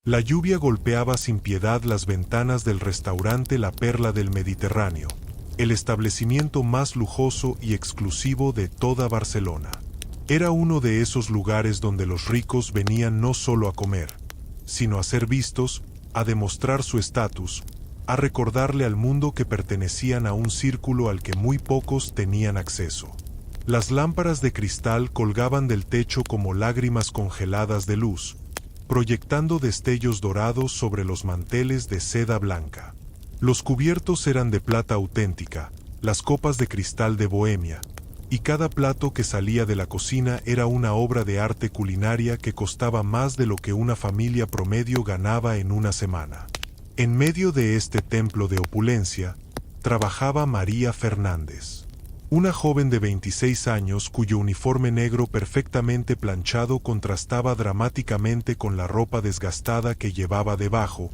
La lluvia golpeaba sin piedad las ventanas del restaurante La Perla del Mediterráneo, el establecimiento más lujoso y exclusivo de toda Barcelona. Era uno de esos lugares donde los ricos venían no solo a comer, sino a ser vistos, a demostrar su estatus, a recordarle al mundo que pertenecían a un círculo al que muy pocos tenían acceso. Las lámparas de cristal colgaban del techo como lágrimas congeladas de luz, proyectando destellos dorados sobre los manteles de seda blanca. Los cubiertos eran de plata auténtica, las copas de cristal de Bohemia, y cada plato que salía de la cocina era una obra de arte culinaria que costaba más de lo que una familia promedio ganaba en una semana. En medio de este templo de opulencia, trabajaba María Fernández, una joven de 26 años cuyo uniforme negro perfectamente planchado contrastaba dramáticamente con la ropa desgastada que llevaba debajo,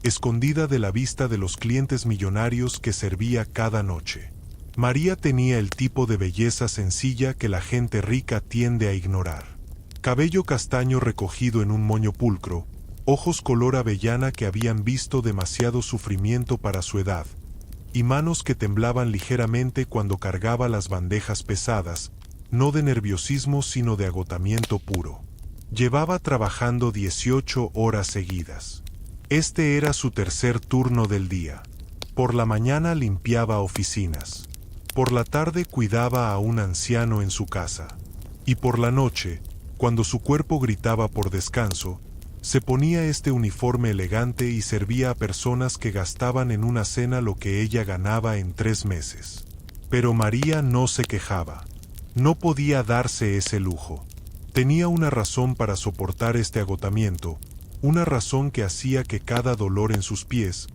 escondida de la vista de los clientes millonarios que servía cada noche. María tenía el tipo de belleza sencilla que la gente rica tiende a ignorar. Cabello castaño recogido en un moño pulcro, ojos color avellana que habían visto demasiado sufrimiento para su edad, y manos que temblaban ligeramente cuando cargaba las bandejas pesadas, no de nerviosismo sino de agotamiento puro. Llevaba trabajando 18 horas seguidas. Este era su tercer turno del día. Por la mañana limpiaba oficinas. Por la tarde cuidaba a un anciano en su casa. Y por la noche, cuando su cuerpo gritaba por descanso, se ponía este uniforme elegante y servía a personas que gastaban en una cena lo que ella ganaba en 3 meses. Pero María no se quejaba. No podía darse ese lujo. Tenía una razón para soportar este agotamiento, una razón que hacía que cada dolor en sus pies,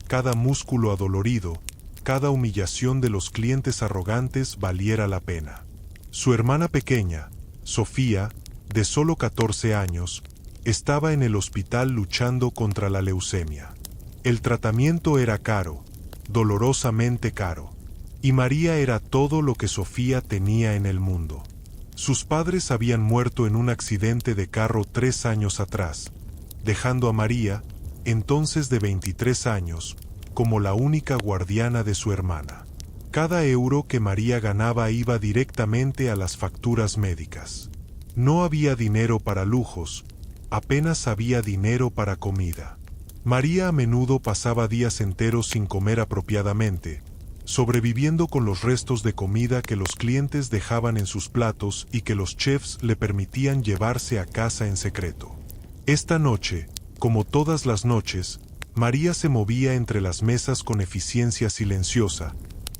cada músculo adolorido, cada humillación de los clientes arrogantes valiera la pena. Su hermana pequeña, Sofía, de solo 14 años, estaba en el hospital luchando contra la leucemia. El tratamiento era caro, dolorosamente caro, y María era todo lo que Sofía tenía en el mundo. Sus padres habían muerto en un accidente de carro 3 años atrás, dejando a María, entonces de 23 años, como la única guardiana de su hermana. Cada euro que María ganaba iba directamente a las facturas médicas. No había dinero para lujos, apenas había dinero para comida. María a menudo pasaba días enteros sin comer apropiadamente, sobreviviendo con los restos de comida que los clientes dejaban en sus platos y que los chefs le permitían llevarse a casa en secreto. Esta noche, como todas las noches, María se movía entre las mesas con eficiencia silenciosa,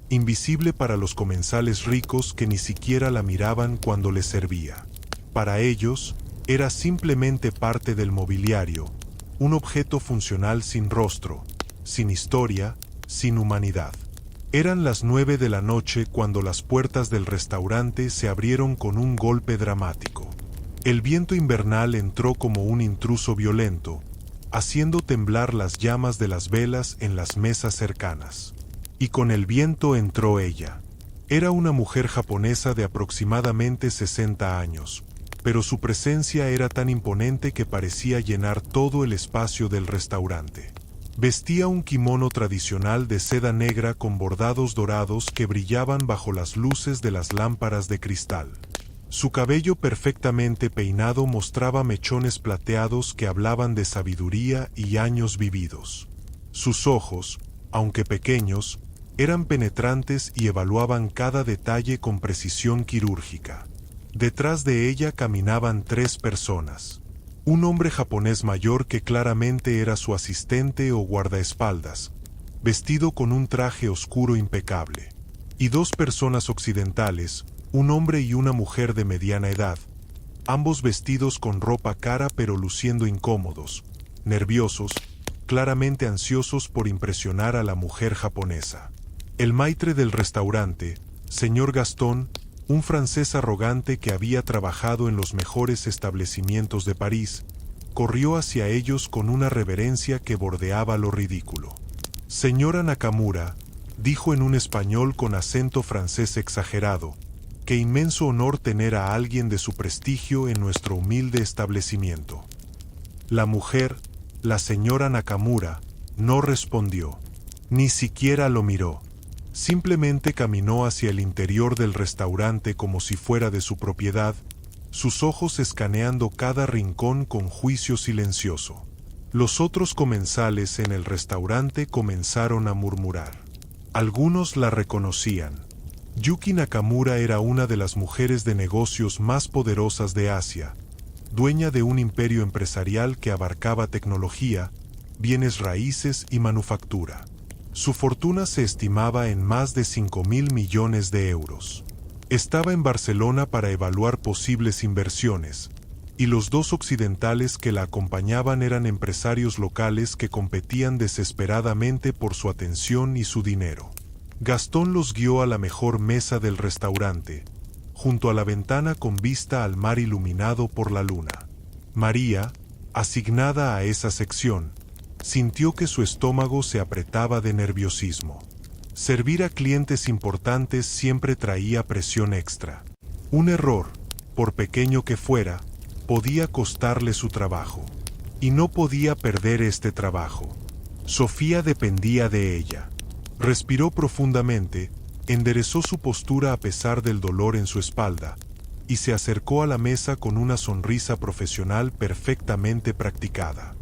invisible para los comensales ricos que ni siquiera la miraban cuando les servía. Para ellos, era simplemente parte del mobiliario, un objeto funcional sin rostro, sin historia, sin humanidad. Eran las 9 de la noche cuando las puertas del restaurante se abrieron con un golpe dramático. El viento invernal entró como un intruso violento, haciendo temblar las llamas de las velas en las mesas cercanas. Y con el viento entró ella. Era una mujer japonesa de aproximadamente 60 años, pero su presencia era tan imponente que parecía llenar todo el espacio del restaurante. Vestía un kimono tradicional de seda negra con bordados dorados que brillaban bajo las luces de las lámparas de cristal. Su cabello perfectamente peinado mostraba mechones plateados que hablaban de sabiduría y años vividos. Sus ojos, aunque pequeños, eran penetrantes y evaluaban cada detalle con precisión quirúrgica. Detrás de ella caminaban 3 personas. Un hombre japonés mayor que claramente era su asistente o guardaespaldas, vestido con un traje oscuro impecable. Y 2 personas occidentales, un hombre y una mujer de mediana edad, ambos vestidos con ropa cara pero luciendo incómodos, nerviosos, claramente ansiosos por impresionar a la mujer japonesa. El maitre del restaurante, señor Gastón, un francés arrogante que había trabajado en los mejores establecimientos de París, corrió hacia ellos con una reverencia que bordeaba lo ridículo. Señora Nakamura, dijo en un español con acento francés exagerado, qué inmenso honor tener a alguien de su prestigio en nuestro humilde establecimiento. La mujer, La señora Nakamura no respondió. Ni siquiera lo miró. Simplemente caminó hacia el interior del restaurante como si fuera de su propiedad, sus ojos escaneando cada rincón con juicio silencioso. Los otros comensales en el restaurante comenzaron a murmurar. Algunos la reconocían. Yuki Nakamura era una de las mujeres de negocios más poderosas de Asia, dueña de un imperio empresarial que abarcaba tecnología, bienes raíces y manufactura. Su fortuna se estimaba en más de 5.000 millones de euros. Estaba en Barcelona para evaluar posibles inversiones, y los dos occidentales que la acompañaban eran empresarios locales que competían desesperadamente por su atención y su dinero. Gastón los guió a la mejor mesa del restaurante, junto a la ventana con vista al mar iluminado por la luna. María, asignada a esa sección, sintió que su estómago se apretaba de nerviosismo. Servir a clientes importantes siempre traía presión extra. Un error, por pequeño que fuera, podía costarle su trabajo. Y no podía perder este trabajo. Sofía dependía de ella. Respiró profundamente, enderezó su postura a pesar del dolor en su espalda, y se acercó a la mesa con una sonrisa profesional perfectamente practicada.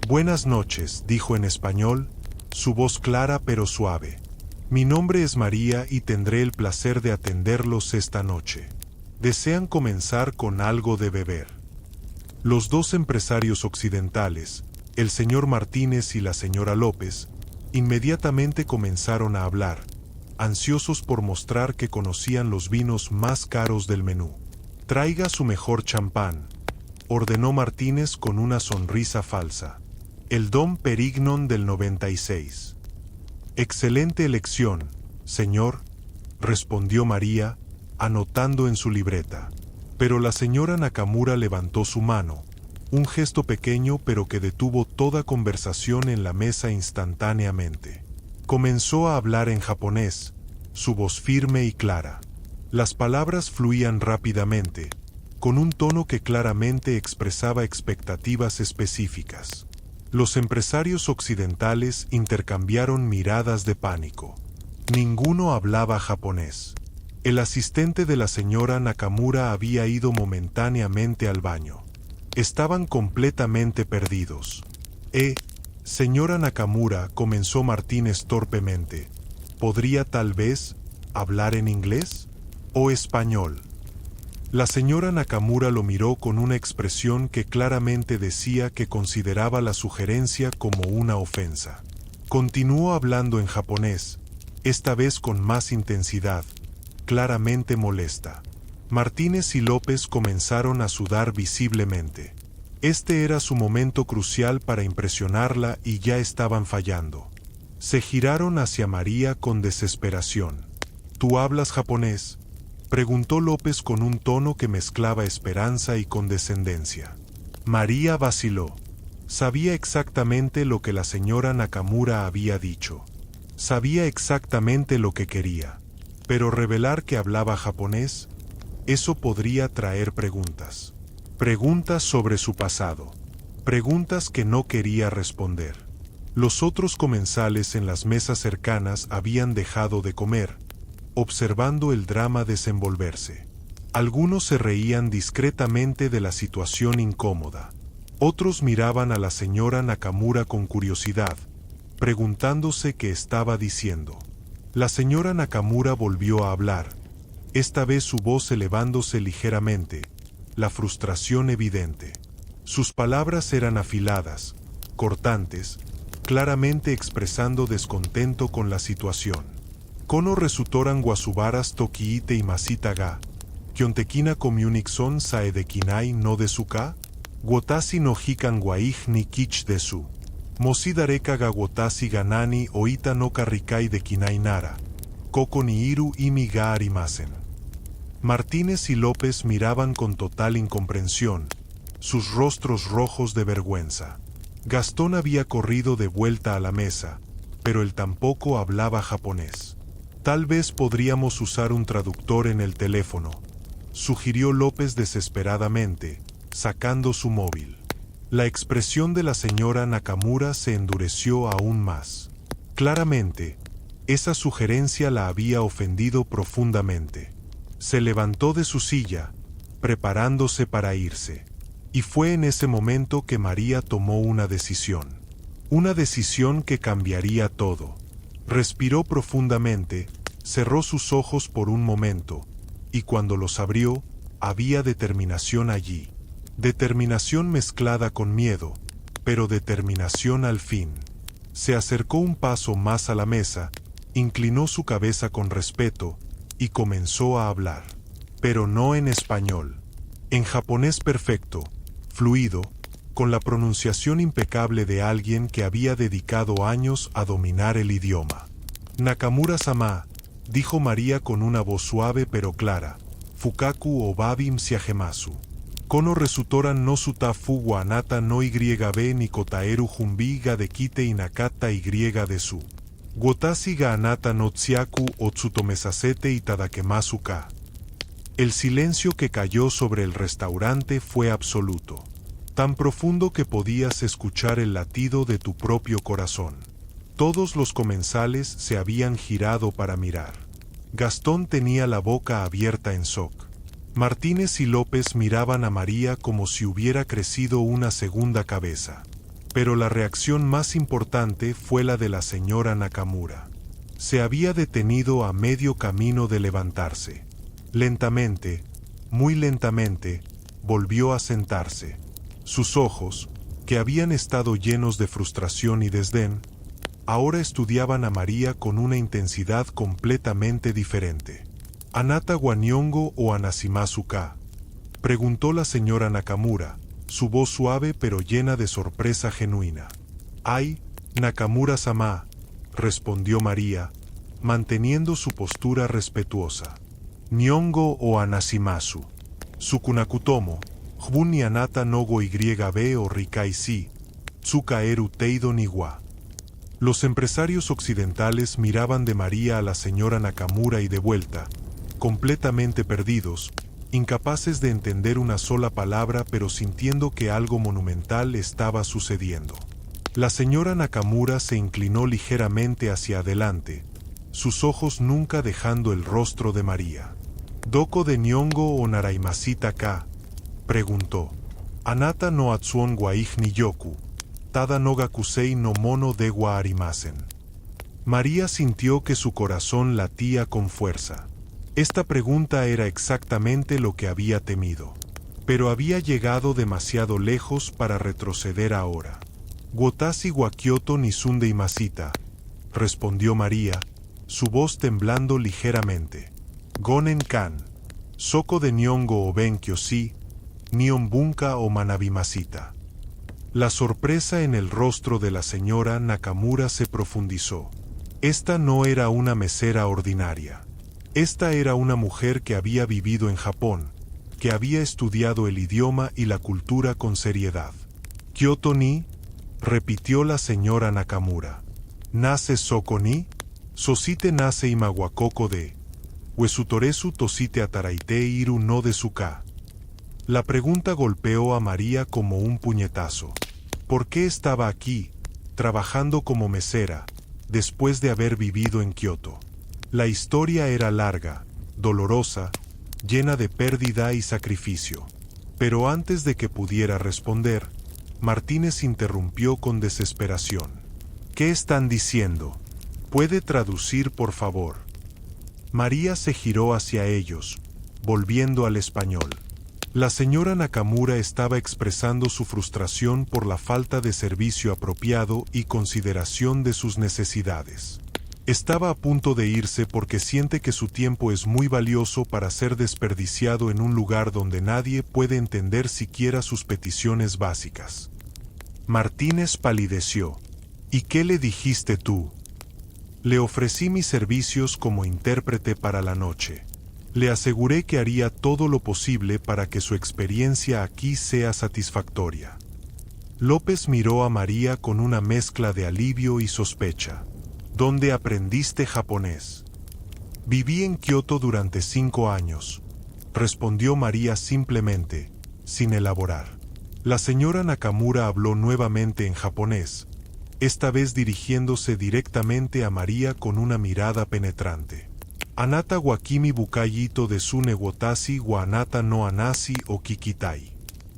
«Buenas noches», dijo en español, su voz clara pero suave. «Mi nombre es María y tendré el placer de atenderlos esta noche. ¿Desean comenzar con algo de beber?» Los dos empresarios occidentales, el señor Martínez y la señora López, inmediatamente comenzaron a hablar, ansiosos por mostrar que conocían los vinos más caros del menú. «Traiga su mejor champán», ordenó Martínez con una sonrisa falsa. «El Dom Perignon del 96. «Excelente elección, señor», respondió María, anotando en su libreta. Pero la señora Nakamura levantó su mano, un gesto pequeño pero que detuvo toda conversación en la mesa instantáneamente. Comenzó a hablar en japonés, su voz firme y clara. Las palabras fluían rápidamente, con un tono que claramente expresaba expectativas específicas. Los empresarios occidentales intercambiaron miradas de pánico. Ninguno hablaba japonés. El asistente de la señora Nakamura había ido momentáneamente al baño. Estaban completamente perdidos. Señora Nakamura», comenzó Martínez torpemente, «¿podría tal vez hablar en inglés o español?» La señora Nakamura lo miró con una expresión que claramente decía que consideraba la sugerencia como una ofensa. Continuó hablando en japonés, esta vez con más intensidad, claramente molesta. Martínez y López comenzaron a sudar visiblemente. Este era su momento crucial para impresionarla y ya estaban fallando. Se giraron hacia María con desesperación. «¿Tú hablas japonés?», preguntó López con un tono que mezclaba esperanza y condescendencia. María vaciló. Sabía exactamente lo que la señora Nakamura había dicho. Sabía exactamente lo que quería. Pero revelar que hablaba japonés, eso podría traer preguntas. Preguntas sobre su pasado. Preguntas que no quería responder. Los otros comensales en las mesas cercanas habían dejado de comer, observando el drama desenvolverse. Algunos se reían discretamente de la situación incómoda. Otros miraban a la señora Nakamura con curiosidad, preguntándose qué estaba diciendo. La señora Nakamura volvió a hablar, esta vez su voz elevándose ligeramente, la frustración evidente. Sus palabras eran afiladas, cortantes, claramente expresando descontento con la situación. «Kono resultoran wasubaras tokiite imasita ga, kyontekina communixon saedekinai no desu ka, watashi no hikan waij ni kich desu. Mosidareka ga watashi ga nani oita no karikai dekinai nara, koko ni iru imi ga arimasen». Martínez y López miraban con total incomprensión, sus rostros rojos de vergüenza. Gastón había corrido de vuelta a la mesa, pero él tampoco hablaba japonés. «Tal vez podríamos usar un traductor en el teléfono», sugirió López desesperadamente, sacando su móvil. La expresión de la señora Nakamura se endureció aún más. Claramente, esa sugerencia la había ofendido profundamente. Se levantó de su silla, preparándose para irse. Y fue en ese momento que María tomó una decisión. Una decisión que cambiaría todo. Respiró profundamente, cerró sus ojos por un momento, y cuando los abrió, había determinación allí. Determinación mezclada con miedo, pero determinación al fin. Se acercó un paso más a la mesa, inclinó su cabeza con respeto, y comenzó a hablar. Pero no en español. En japonés perfecto, fluido, con la pronunciación impecable de alguien que había dedicado años a dominar el idioma. Nakamura-sama, dijo María con una voz suave pero clara, Fukaku o babim siagemasu. Kono resultoran no suta fuwa anata no yb ni kotaeru jumbi ga de kite inakata y de su. Watashi ga anata no tsiaku o tsutomesasete itadakemasu ka. El silencio que cayó sobre el restaurante fue absoluto. Tan profundo que podías escuchar el latido de tu propio corazón. Todos los comensales se habían girado para mirar. Gastón tenía la boca abierta en shock. Martínez y López miraban a María como si hubiera crecido una segunda cabeza. Pero la reacción más importante fue la de la señora Nakamura. Se había detenido a medio camino de levantarse. Lentamente, muy lentamente, volvió a sentarse. Sus ojos, que habían estado llenos de frustración y desdén, ahora estudiaban a María con una intensidad completamente diferente. ¿Anata wa Nyongo o Anashimasu ka?, preguntó la señora Nakamura, su voz suave pero llena de sorpresa genuina. «Ay, Nakamura-sama», respondió María, manteniendo su postura respetuosa. «Nyongo o Anashimasu. Sukunakutomo, Jbun ni anata no go yb o rikai si, tsukaeru teido ni wa». Los empresarios occidentales miraban de María a la señora Nakamura y de vuelta, completamente perdidos, incapaces de entender una sola palabra pero sintiendo que algo monumental estaba sucediendo. La señora Nakamura se inclinó ligeramente hacia adelante, sus ojos nunca dejando el rostro de María. «¿Doko de Nyongo o Naraimasita ka?», preguntó. «Anata no atsuon wa ni yoku, tada no gakusei no mono de wa arimasen». María sintió que su corazón latía con fuerza. Esta pregunta era exactamente lo que había temido. Pero había llegado demasiado lejos para retroceder ahora. «Watashi wa Kyoto ni sunde imasita», respondió María, su voz temblando ligeramente. «Gonen-kan, soko de Nyongo o Benkyo si, Nihon bunka o Manabimasita». La sorpresa en el rostro de la señora Nakamura se profundizó. Esta no era una mesera ordinaria. Esta era una mujer que había vivido en Japón, que había estudiado el idioma y la cultura con seriedad. «Kyoto ni», repitió la señora Nakamura. «Nase soko ni, sosite nase imawakoko de, uesutoresu tosite ataraite iru no de suka». La pregunta golpeó a María como un puñetazo. ¿Por qué estaba aquí, trabajando como mesera, después de haber vivido en Kioto? La historia era larga, dolorosa, llena de pérdida y sacrificio. Pero antes de que pudiera responder, Martínez interrumpió con desesperación. «¿Qué están diciendo? ¿Puede traducir, por favor?». María se giró hacia ellos, volviendo al español. La señora Nakamura estaba expresando su frustración por la falta de servicio apropiado y consideración de sus necesidades. Estaba a punto de irse porque siente que su tiempo es muy valioso para ser desperdiciado en un lugar donde nadie puede entender siquiera sus peticiones básicas. Martínez palideció. «¿Y qué le dijiste tú?». «Le ofrecí mis servicios como intérprete para la noche. Le aseguré que haría todo lo posible para que su experiencia aquí sea satisfactoria». López miró a María con una mezcla de alivio y sospecha. «¿Dónde aprendiste japonés?». «Viví en Kioto durante 5 años», respondió María simplemente, sin elaborar. La señora Nakamura habló nuevamente en japonés, esta vez dirigiéndose directamente a María con una mirada penetrante. Anata wa kimi bukai ito desune watashi wa anata no anasi o kikitai.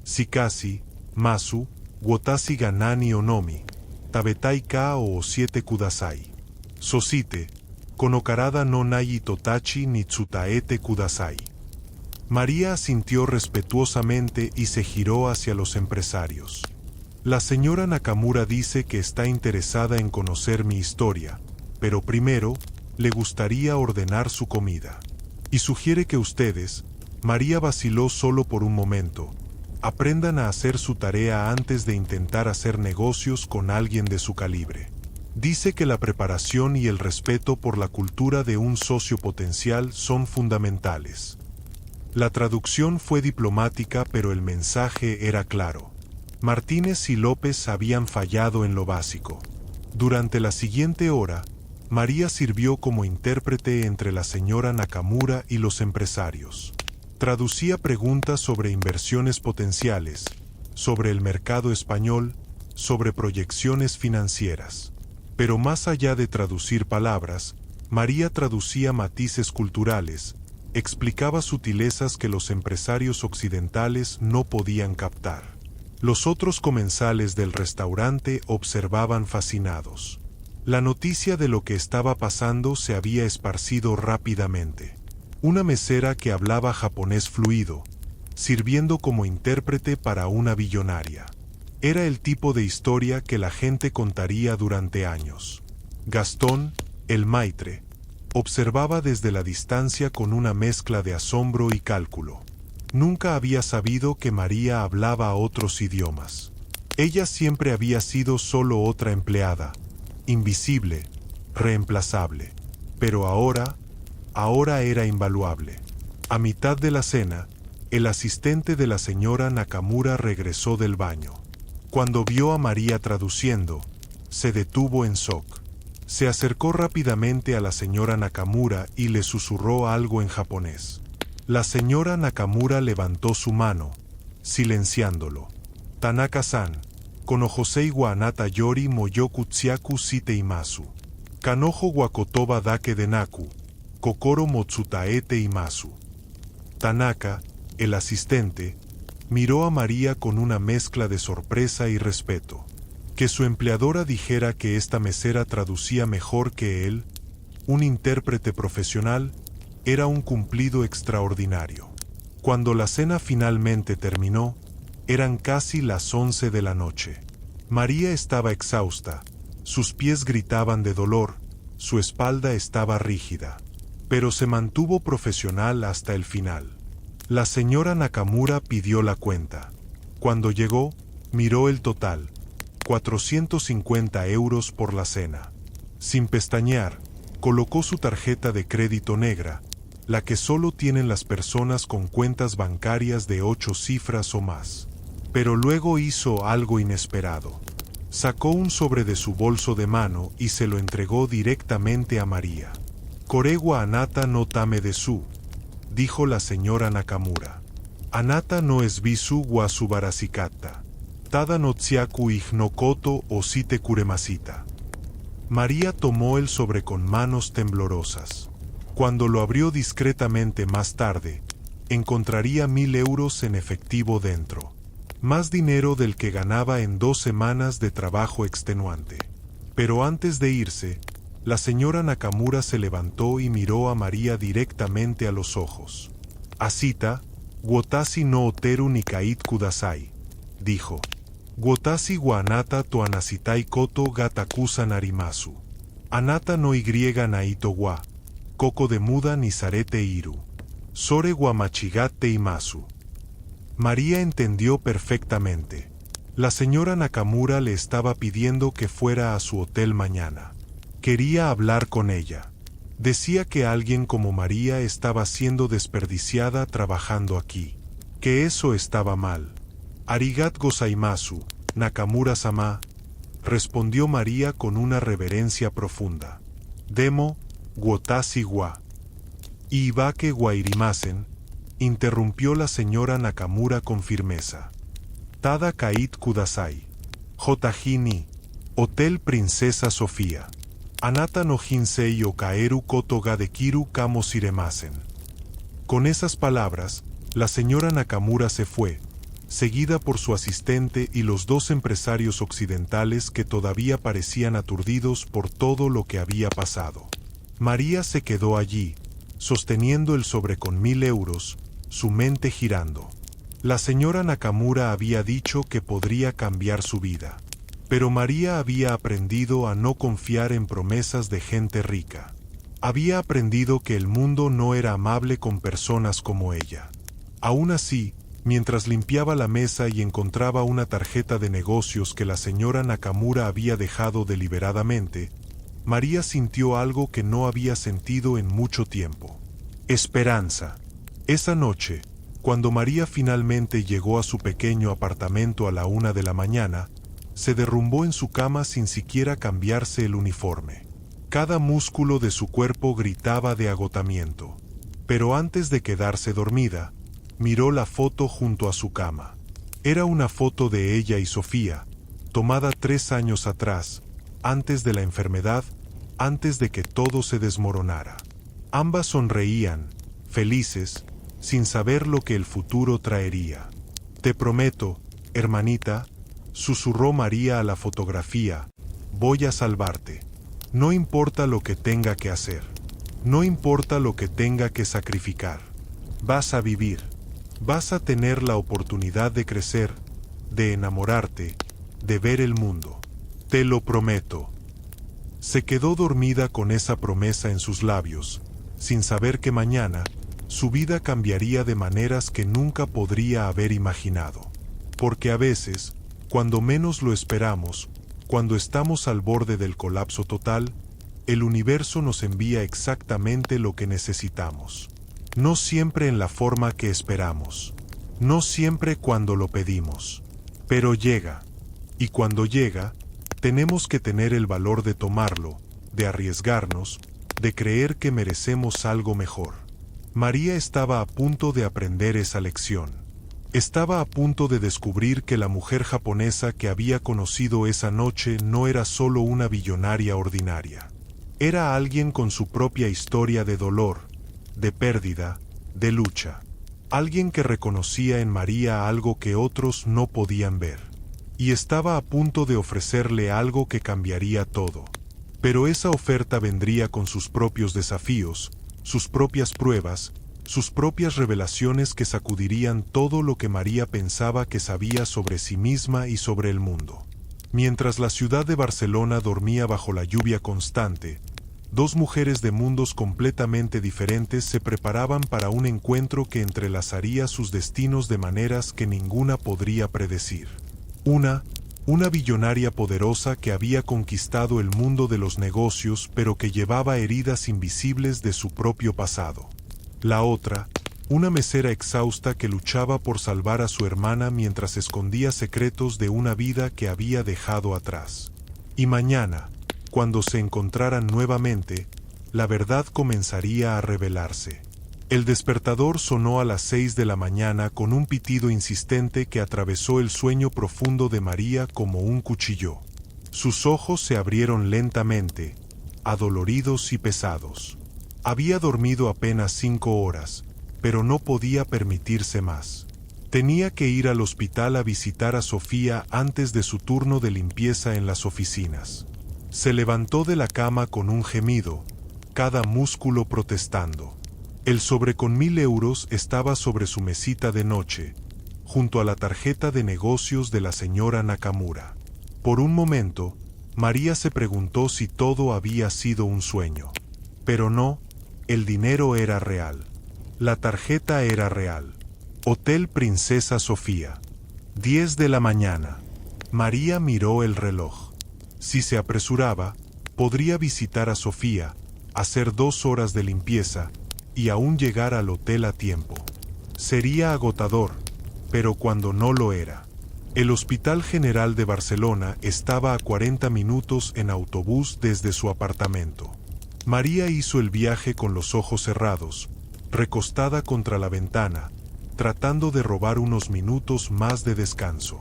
Shikashi, masu, watashi ga nani o nomi, tabetai ka o osiete kudasai. Sosite, kono karada no nai totachi ni tsutaete kudasai. María asintió respetuosamente y se giró hacia los empresarios. La señora Nakamura dice que está interesada en conocer mi historia, pero primero, le gustaría ordenar su comida. Y sugiere que ustedes, María vaciló solo por un momento, aprendan a hacer su tarea antes de intentar hacer negocios con alguien de su calibre. Dice que la preparación y el respeto por la cultura de un socio potencial son fundamentales. La traducción fue diplomática, pero el mensaje era claro. Martínez y López habían fallado en lo básico. Durante la siguiente hora, María sirvió como intérprete entre la señora Nakamura y los empresarios. Traducía preguntas sobre inversiones potenciales, sobre el mercado español, sobre proyecciones financieras. Pero más allá de traducir palabras, María traducía matices culturales, explicaba sutilezas que los empresarios occidentales no podían captar. Los otros comensales del restaurante observaban fascinados. La noticia de lo que estaba pasando se había esparcido rápidamente. Una mesera que hablaba japonés fluido, sirviendo como intérprete para una billonaria. Era el tipo de historia que la gente contaría durante años. Gastón, el maitre, observaba desde la distancia con una mezcla de asombro y cálculo. Nunca había sabido que María hablaba otros idiomas. Ella siempre había sido solo otra empleada, invisible, reemplazable. Pero ahora era invaluable. A mitad de la cena, el asistente de la señora Nakamura regresó del baño. Cuando vio a María traduciendo, se detuvo en shock. Se acercó rápidamente a la señora Nakamura y le susurró algo en japonés. La señora Nakamura levantó su mano, silenciándolo. Tanaka-san, konohosei wa anata yori moyoku tsiaku shite imasu. Kanojo wa kotoba dake de naku, kokoro mo tsutaete imasu. Tanaka, el asistente, miró a María con una mezcla de sorpresa y respeto. Que su empleadora dijera que esta mesera traducía mejor que él, un intérprete profesional, era un cumplido extraordinario. Cuando la cena finalmente terminó, eran casi las 11 de la noche. María estaba exhausta, sus pies gritaban de dolor, su espalda estaba rígida, pero se mantuvo profesional hasta el final. La señora Nakamura pidió la cuenta. Cuando llegó, miró el total. 450 euros por la cena. Sin pestañear, colocó su tarjeta de crédito negra, la que solo tienen las personas con cuentas bancarias de 8 cifras o más. Pero luego hizo algo inesperado. Sacó un sobre de su bolso de mano y se lo entregó directamente a María. Korewa anata no tame desu, dijo la señora Nakamura. Anata no es bisu wa subarashikatta. Tada no tsiaku no koto o shite kuremasita. María tomó el sobre con manos temblorosas. Cuando lo abrió discretamente más tarde, encontraría 1000 euros en efectivo dentro. Más dinero del que ganaba en 2 semanas de trabajo extenuante. Pero antes de irse, la señora Nakamura se levantó y miró a María directamente a los ojos. Asita, watashi no oteru ni kait kudasai, dijo. Watashi wa anata to anasitai koto ga takusan arimasu. Anata no y naito wa, koko de muda ni sarete iru. Sore wa machigatte imasu. María entendió perfectamente. La señora Nakamura le estaba pidiendo que fuera a su hotel mañana. Quería hablar con ella. Decía que alguien como María estaba siendo desperdiciada trabajando aquí. Que eso estaba mal. Arigat gozaimasu, Nakamura-sama, respondió María con una reverencia profunda. Demo, watashi wa. Ibake wa irimasen, interrumpió la señora Nakamura con firmeza. Tada Kait Kudasai. Jotaji ni. Hotel Princesa Sofía. Anata no Jinsei o Kaeru Koto ga dekiru kamo shiremasen. Con esas palabras, la señora Nakamura se fue, seguida por su asistente y los dos empresarios occidentales que todavía parecían aturdidos por todo lo que había pasado. María se quedó allí, sosteniendo el sobre con 1000 euros, su mente girando. La señora Nakamura había dicho que podría cambiar su vida. Pero María había aprendido a no confiar en promesas de gente rica. Había aprendido que el mundo no era amable con personas como ella. Aún así, mientras limpiaba la mesa y encontraba una tarjeta de negocios que la señora Nakamura había dejado deliberadamente, María sintió algo que no había sentido en mucho tiempo. Esperanza. Esa noche, cuando María finalmente llegó a su pequeño apartamento a la 1 de la mañana, se derrumbó en su cama sin siquiera cambiarse el uniforme. Cada músculo de su cuerpo gritaba de agotamiento. Pero antes de quedarse dormida, miró la foto junto a su cama. Era una foto de ella y Sofía, tomada 3 años atrás, antes de la enfermedad, antes de que todo se desmoronara. Ambas sonreían, felices, sin saber lo que el futuro traería. «Te prometo, hermanita», susurró María a la fotografía, «voy a salvarte. No importa lo que tenga que hacer. No importa lo que tenga que sacrificar. Vas a vivir. Vas a tener la oportunidad de crecer, de enamorarte, de ver el mundo. Te lo prometo». Se quedó dormida con esa promesa en sus labios, sin saber que mañana, su vida cambiaría de maneras que nunca podría haber imaginado. Porque a veces, cuando menos lo esperamos, cuando estamos al borde del colapso total, el universo nos envía exactamente lo que necesitamos. No siempre en la forma que esperamos. No siempre cuando lo pedimos. Pero llega. Y cuando llega, tenemos que tener el valor de tomarlo, de arriesgarnos, de creer que merecemos algo mejor. María estaba a punto de aprender esa lección. Estaba a punto de descubrir que la mujer japonesa que había conocido esa noche no era solo una billonaria ordinaria. Era alguien con su propia historia de dolor, de pérdida, de lucha. Alguien que reconocía en María algo que otros no podían ver. Y estaba a punto de ofrecerle algo que cambiaría todo. Pero esa oferta vendría con sus propios desafíos, sus propias pruebas, sus propias revelaciones que sacudirían todo lo que María pensaba que sabía sobre sí misma y sobre el mundo. Mientras la ciudad de Barcelona dormía bajo la lluvia constante, dos mujeres de mundos completamente diferentes se preparaban para un encuentro que entrelazaría sus destinos de maneras que ninguna podría predecir. Una billonaria poderosa que había conquistado el mundo de los negocios pero que llevaba heridas invisibles de su propio pasado. La otra, una mesera exhausta que luchaba por salvar a su hermana mientras escondía secretos de una vida que había dejado atrás. Y mañana, cuando se encontraran nuevamente, la verdad comenzaría a revelarse. El despertador sonó a las 6 de la mañana con un pitido insistente que atravesó el sueño profundo de María como un cuchillo. Sus ojos se abrieron lentamente, adoloridos y pesados. Había dormido apenas 5 horas, pero no podía permitirse más. Tenía que ir al hospital a visitar a Sofía antes de su turno de limpieza en las oficinas. Se levantó de la cama con un gemido, cada músculo protestando. El sobre con 1000 euros estaba sobre su mesita de noche, junto a la tarjeta de negocios de la señora Nakamura. Por un momento, María se preguntó si todo había sido un sueño. Pero no, el dinero era real. La tarjeta era real. Hotel Princesa Sofía. 10 de la mañana. María miró el reloj. Si se apresuraba, podría visitar a Sofía, hacer 2 horas de limpieza, y aún llegar al hotel a tiempo. Sería agotador, pero cuando no lo era. El Hospital General de Barcelona estaba a 40 minutos en autobús desde su apartamento. María hizo el viaje con los ojos cerrados, recostada contra la ventana, tratando de robar unos minutos más de descanso.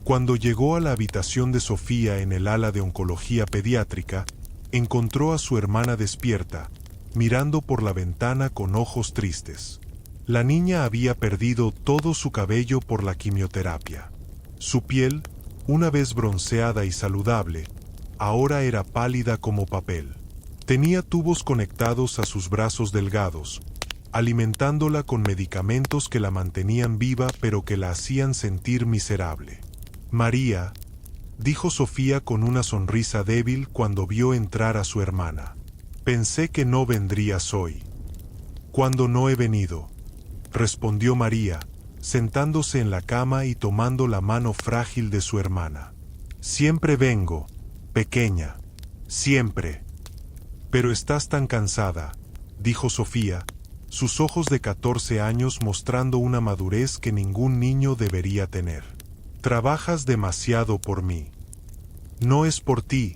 Cuando llegó a la habitación de Sofía en el ala de oncología pediátrica, encontró a su hermana despierta, mirando por la ventana con ojos tristes. La niña había perdido todo su cabello por la quimioterapia. Su piel, una vez bronceada y saludable, ahora era pálida como papel. Tenía tubos conectados a sus brazos delgados, alimentándola con medicamentos que la mantenían viva pero que la hacían sentir miserable. María, dijo Sofía con una sonrisa débil cuando vio entrar a su hermana. Pensé que no vendrías hoy. ¿Cuándo no he venido?, respondió María, sentándose en la cama y tomando la mano frágil de su hermana. Siempre vengo, pequeña, siempre. Pero estás tan cansada, dijo Sofía, sus ojos de 14 años mostrando una madurez que ningún niño debería tener. Trabajas demasiado por mí. No es por ti,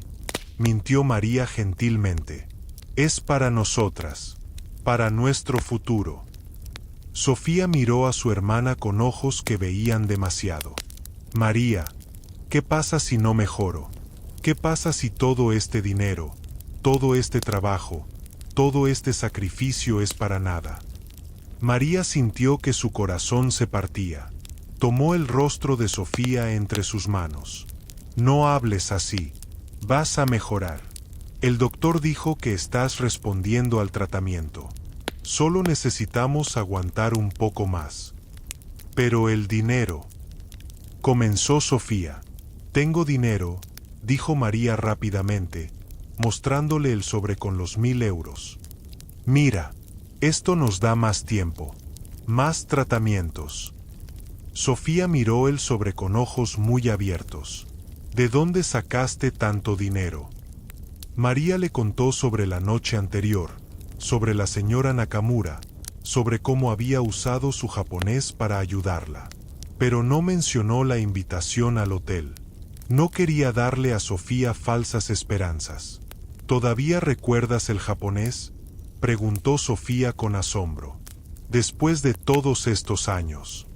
mintió María gentilmente. Es para nosotras, para nuestro futuro. Sofía miró a su hermana con ojos que veían demasiado. María, ¿qué pasa si no mejoro? ¿Qué pasa si todo este dinero, todo este trabajo, todo este sacrificio es para nada? María sintió que su corazón se partía. Tomó el rostro de Sofía entre sus manos. No hables así. Vas a mejorar. El doctor dijo que estás respondiendo al tratamiento. Solo necesitamos aguantar un poco más. Pero el dinero. Comenzó Sofía. Tengo dinero, dijo María rápidamente, mostrándole el sobre con los 1000 euros. Mira, esto nos da más tiempo, más tratamientos. Sofía miró el sobre con ojos muy abiertos. ¿De dónde sacaste tanto dinero? María le contó sobre la noche anterior, sobre la señora Nakamura, sobre cómo había usado su japonés para ayudarla. Pero no mencionó la invitación al hotel. No quería darle a Sofía falsas esperanzas. ¿Todavía recuerdas el japonés?, preguntó Sofía con asombro. Después de todos estos años.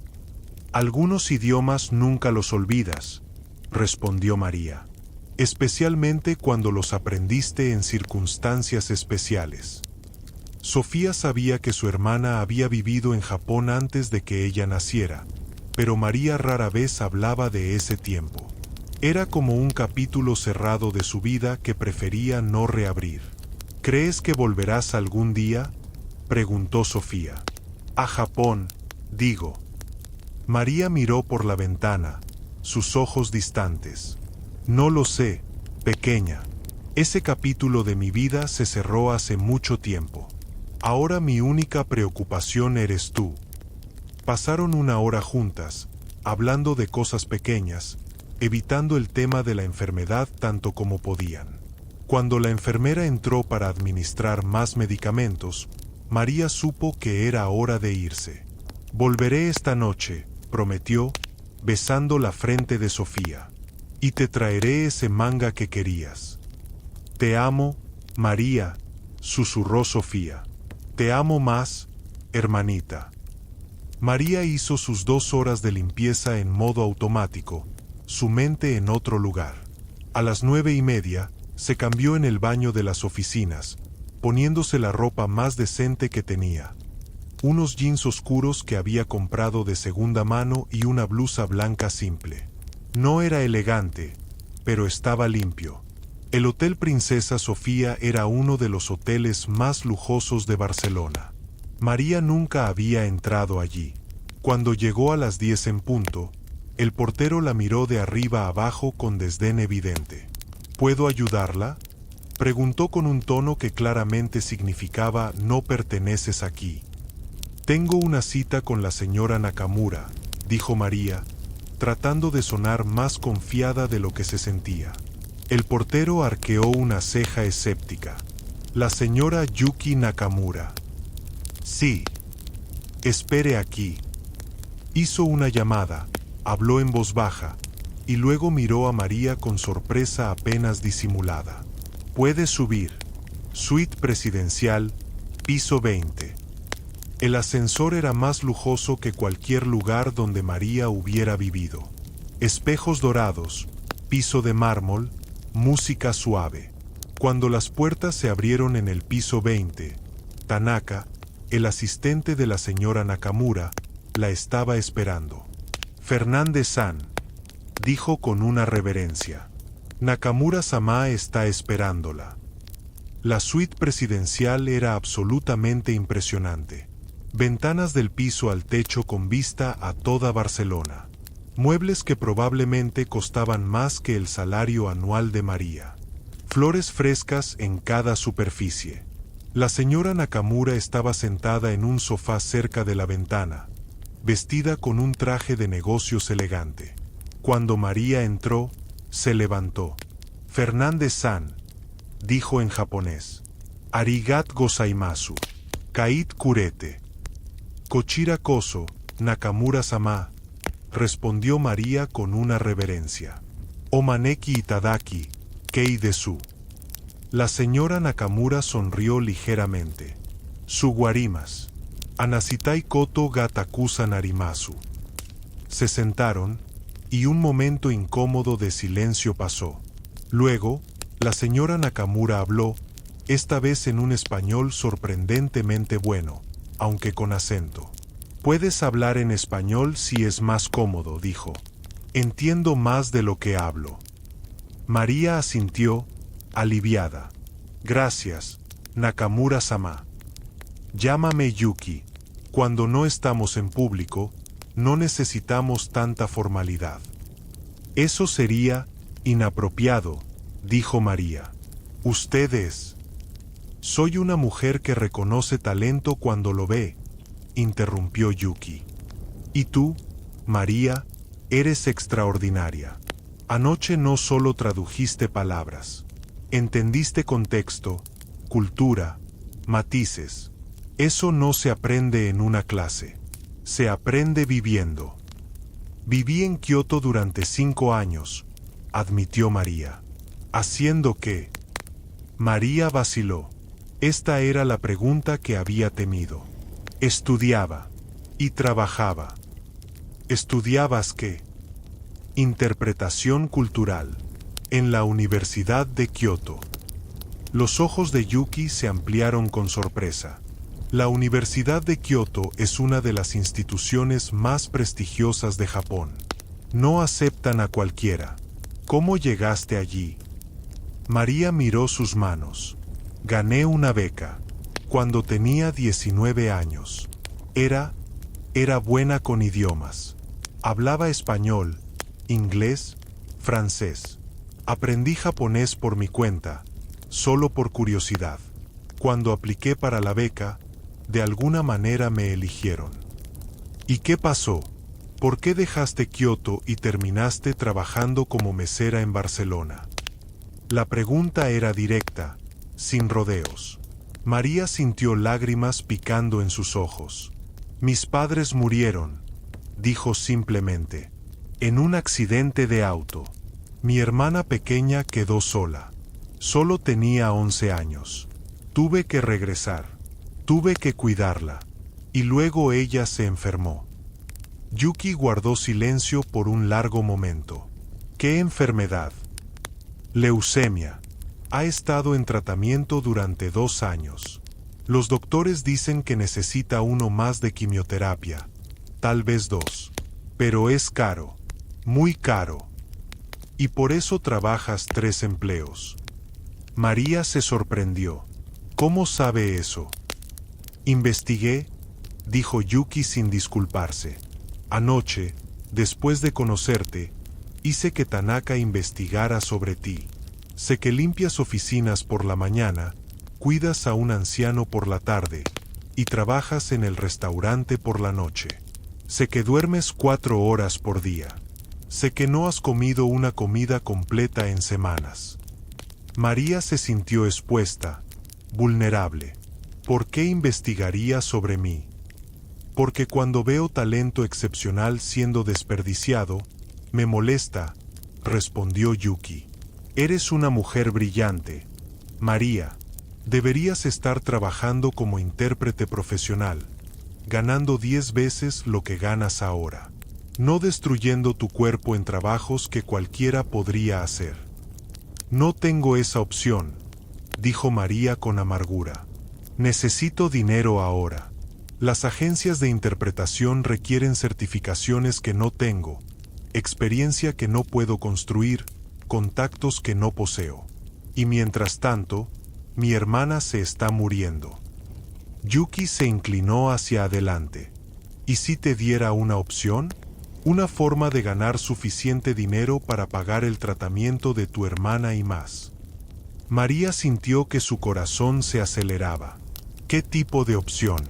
Algunos idiomas nunca los olvidas, respondió María. Especialmente cuando los aprendiste en circunstancias especiales. Sofía sabía que su hermana había vivido en Japón antes de que ella naciera, pero María rara vez hablaba de ese tiempo. Era como un capítulo cerrado de su vida que prefería no reabrir. ¿Crees que volverás algún día?, preguntó Sofía. A Japón, digo. María miró por la ventana, sus ojos distantes. No lo sé, pequeña. Ese capítulo de mi vida se cerró hace mucho tiempo. Ahora mi única preocupación eres tú. Pasaron 1 hora juntas, hablando de cosas pequeñas, evitando el tema de la enfermedad tanto como podían. Cuando la enfermera entró para administrar más medicamentos, María supo que era hora de irse. Volveré esta noche, prometió, besando la frente de Sofía. Y te traeré ese manga que querías. Te amo, María, susurró Sofía. Te amo más, hermanita. María hizo sus 2 horas de limpieza en modo automático, su mente en otro lugar. A las 9:30, se cambió en el baño de las oficinas, poniéndose la ropa más decente que tenía. Unos jeans oscuros que había comprado de segunda mano y una blusa blanca simple. No era elegante, pero estaba limpio. El Hotel Princesa Sofía era uno de los hoteles más lujosos de Barcelona. María nunca había entrado allí. Cuando llegó a las 10 en punto, el portero la miró de arriba abajo con desdén evidente. ¿Puedo ayudarla?, preguntó con un tono que claramente significaba no perteneces aquí. Tengo una cita con la señora Nakamura, dijo María, tratando de sonar más confiada de lo que se sentía. El portero arqueó una ceja escéptica. La señora Yuki Nakamura. Sí. Espere aquí. Hizo una llamada, habló en voz baja, y luego miró a María con sorpresa apenas disimulada. Puede subir. Suite presidencial, piso 20. El ascensor era más lujoso que cualquier lugar donde María hubiera vivido. espejos dorados, piso de mármol, música suave. Cuando las puertas se abrieron en el piso 20, Tanaka, el asistente de la señora Nakamura, la estaba esperando. Fernández-san, dijo con una reverencia. Nakamura-sama está esperándola. La suite presidencial era absolutamente impresionante. Ventanas del piso al techo con vista a toda Barcelona. Muebles que probablemente costaban más que el salario anual de María. Flores frescas en cada superficie. La señora Nakamura estaba sentada en un sofá cerca de la ventana, vestida con un traje de negocios elegante. Cuando María entró, se levantó. Fernández-san, dijo en japonés. Arigat gozaimasu. Kait kurete. Kochira koso, Nakamura-sama, respondió María con una reverencia. Omaneki itadaki, kei desu. La señora Nakamura sonrió ligeramente. Suguarimas. Anasitai koto ga takusan arimasu. Se sentaron, y un momento incómodo de silencio pasó. Luego, la señora Nakamura habló, esta vez en un español sorprendentemente bueno, aunque con acento. Puedes hablar en español si es más cómodo, dijo. Entiendo más de lo que hablo. María asintió, aliviada. Gracias, Nakamura-sama. Llámame Yuki. Cuando no estamos en público, no necesitamos tanta formalidad. Eso sería inapropiado, dijo María. Usted es. Soy una mujer que reconoce talento cuando lo ve, interrumpió Yuki. Y tú, María, eres extraordinaria. Anoche no solo tradujiste palabras, entendiste contexto, cultura, matices. Eso no se aprende en una clase, se aprende viviendo. Viví en Kioto durante 5 años, admitió María. ¿Haciendo qué? María vaciló. Esta era la pregunta que había temido. Estudiaba y trabajaba. ¿Estudiabas qué? Interpretación cultural, en la Universidad de Kioto. Los ojos de Yuki se ampliaron con sorpresa. La Universidad de Kioto es una de las instituciones más prestigiosas de Japón. No aceptan a cualquiera. ¿Cómo llegaste allí? María miró sus manos. Gané una beca. Cuando tenía 19 años. Era buena con idiomas. Hablaba español, inglés, francés. Aprendí japonés por mi cuenta, solo por curiosidad. Cuando apliqué para la beca, de alguna manera me eligieron. ¿Y qué pasó? ¿Por qué dejaste Kioto y terminaste trabajando como mesera en Barcelona? La pregunta era directa, sin rodeos. María sintió lágrimas picando en sus ojos. Mis padres murieron, dijo simplemente, en un accidente de auto. Mi hermana pequeña quedó sola. Solo tenía 11 años. Tuve que regresar. Tuve que cuidarla. Y luego ella se enfermó. Yuki guardó silencio por un largo momento. ¿Qué enfermedad? Leucemia. Ha estado en tratamiento durante 2 años. Los doctores dicen que necesita uno más de quimioterapia. Tal vez 2. Pero es caro. Muy caro. Y por eso trabajas 3 empleos. María se sorprendió. ¿Cómo sabe eso? Investigué, dijo Yuki sin disculparse. Anoche, después de conocerte, hice que Tanaka investigara sobre ti. Sé que limpias oficinas por la mañana, cuidas a un anciano por la tarde, y trabajas en el restaurante por la noche. Sé que duermes 4 horas por día. Sé que no has comido una comida completa en semanas. María se sintió expuesta, vulnerable. ¿Por qué investigaría sobre mí? Porque cuando veo talento excepcional siendo desperdiciado, me molesta, respondió Yuki. Eres una mujer brillante, María. Deberías estar trabajando como intérprete profesional, ganando 10 veces lo que ganas ahora. no destruyendo tu cuerpo en trabajos que cualquiera podría hacer. No tengo esa opción, dijo María con amargura. Necesito dinero ahora. Las agencias de interpretación requieren certificaciones que no tengo, experiencia que no puedo construir, contactos que no poseo. Y mientras tanto, mi hermana se está muriendo. Yuki se inclinó hacia adelante. ¿Y si te diera una opción? Una forma de ganar suficiente dinero para pagar el tratamiento de tu hermana y más. María sintió que su corazón se aceleraba. ¿Qué tipo de opción?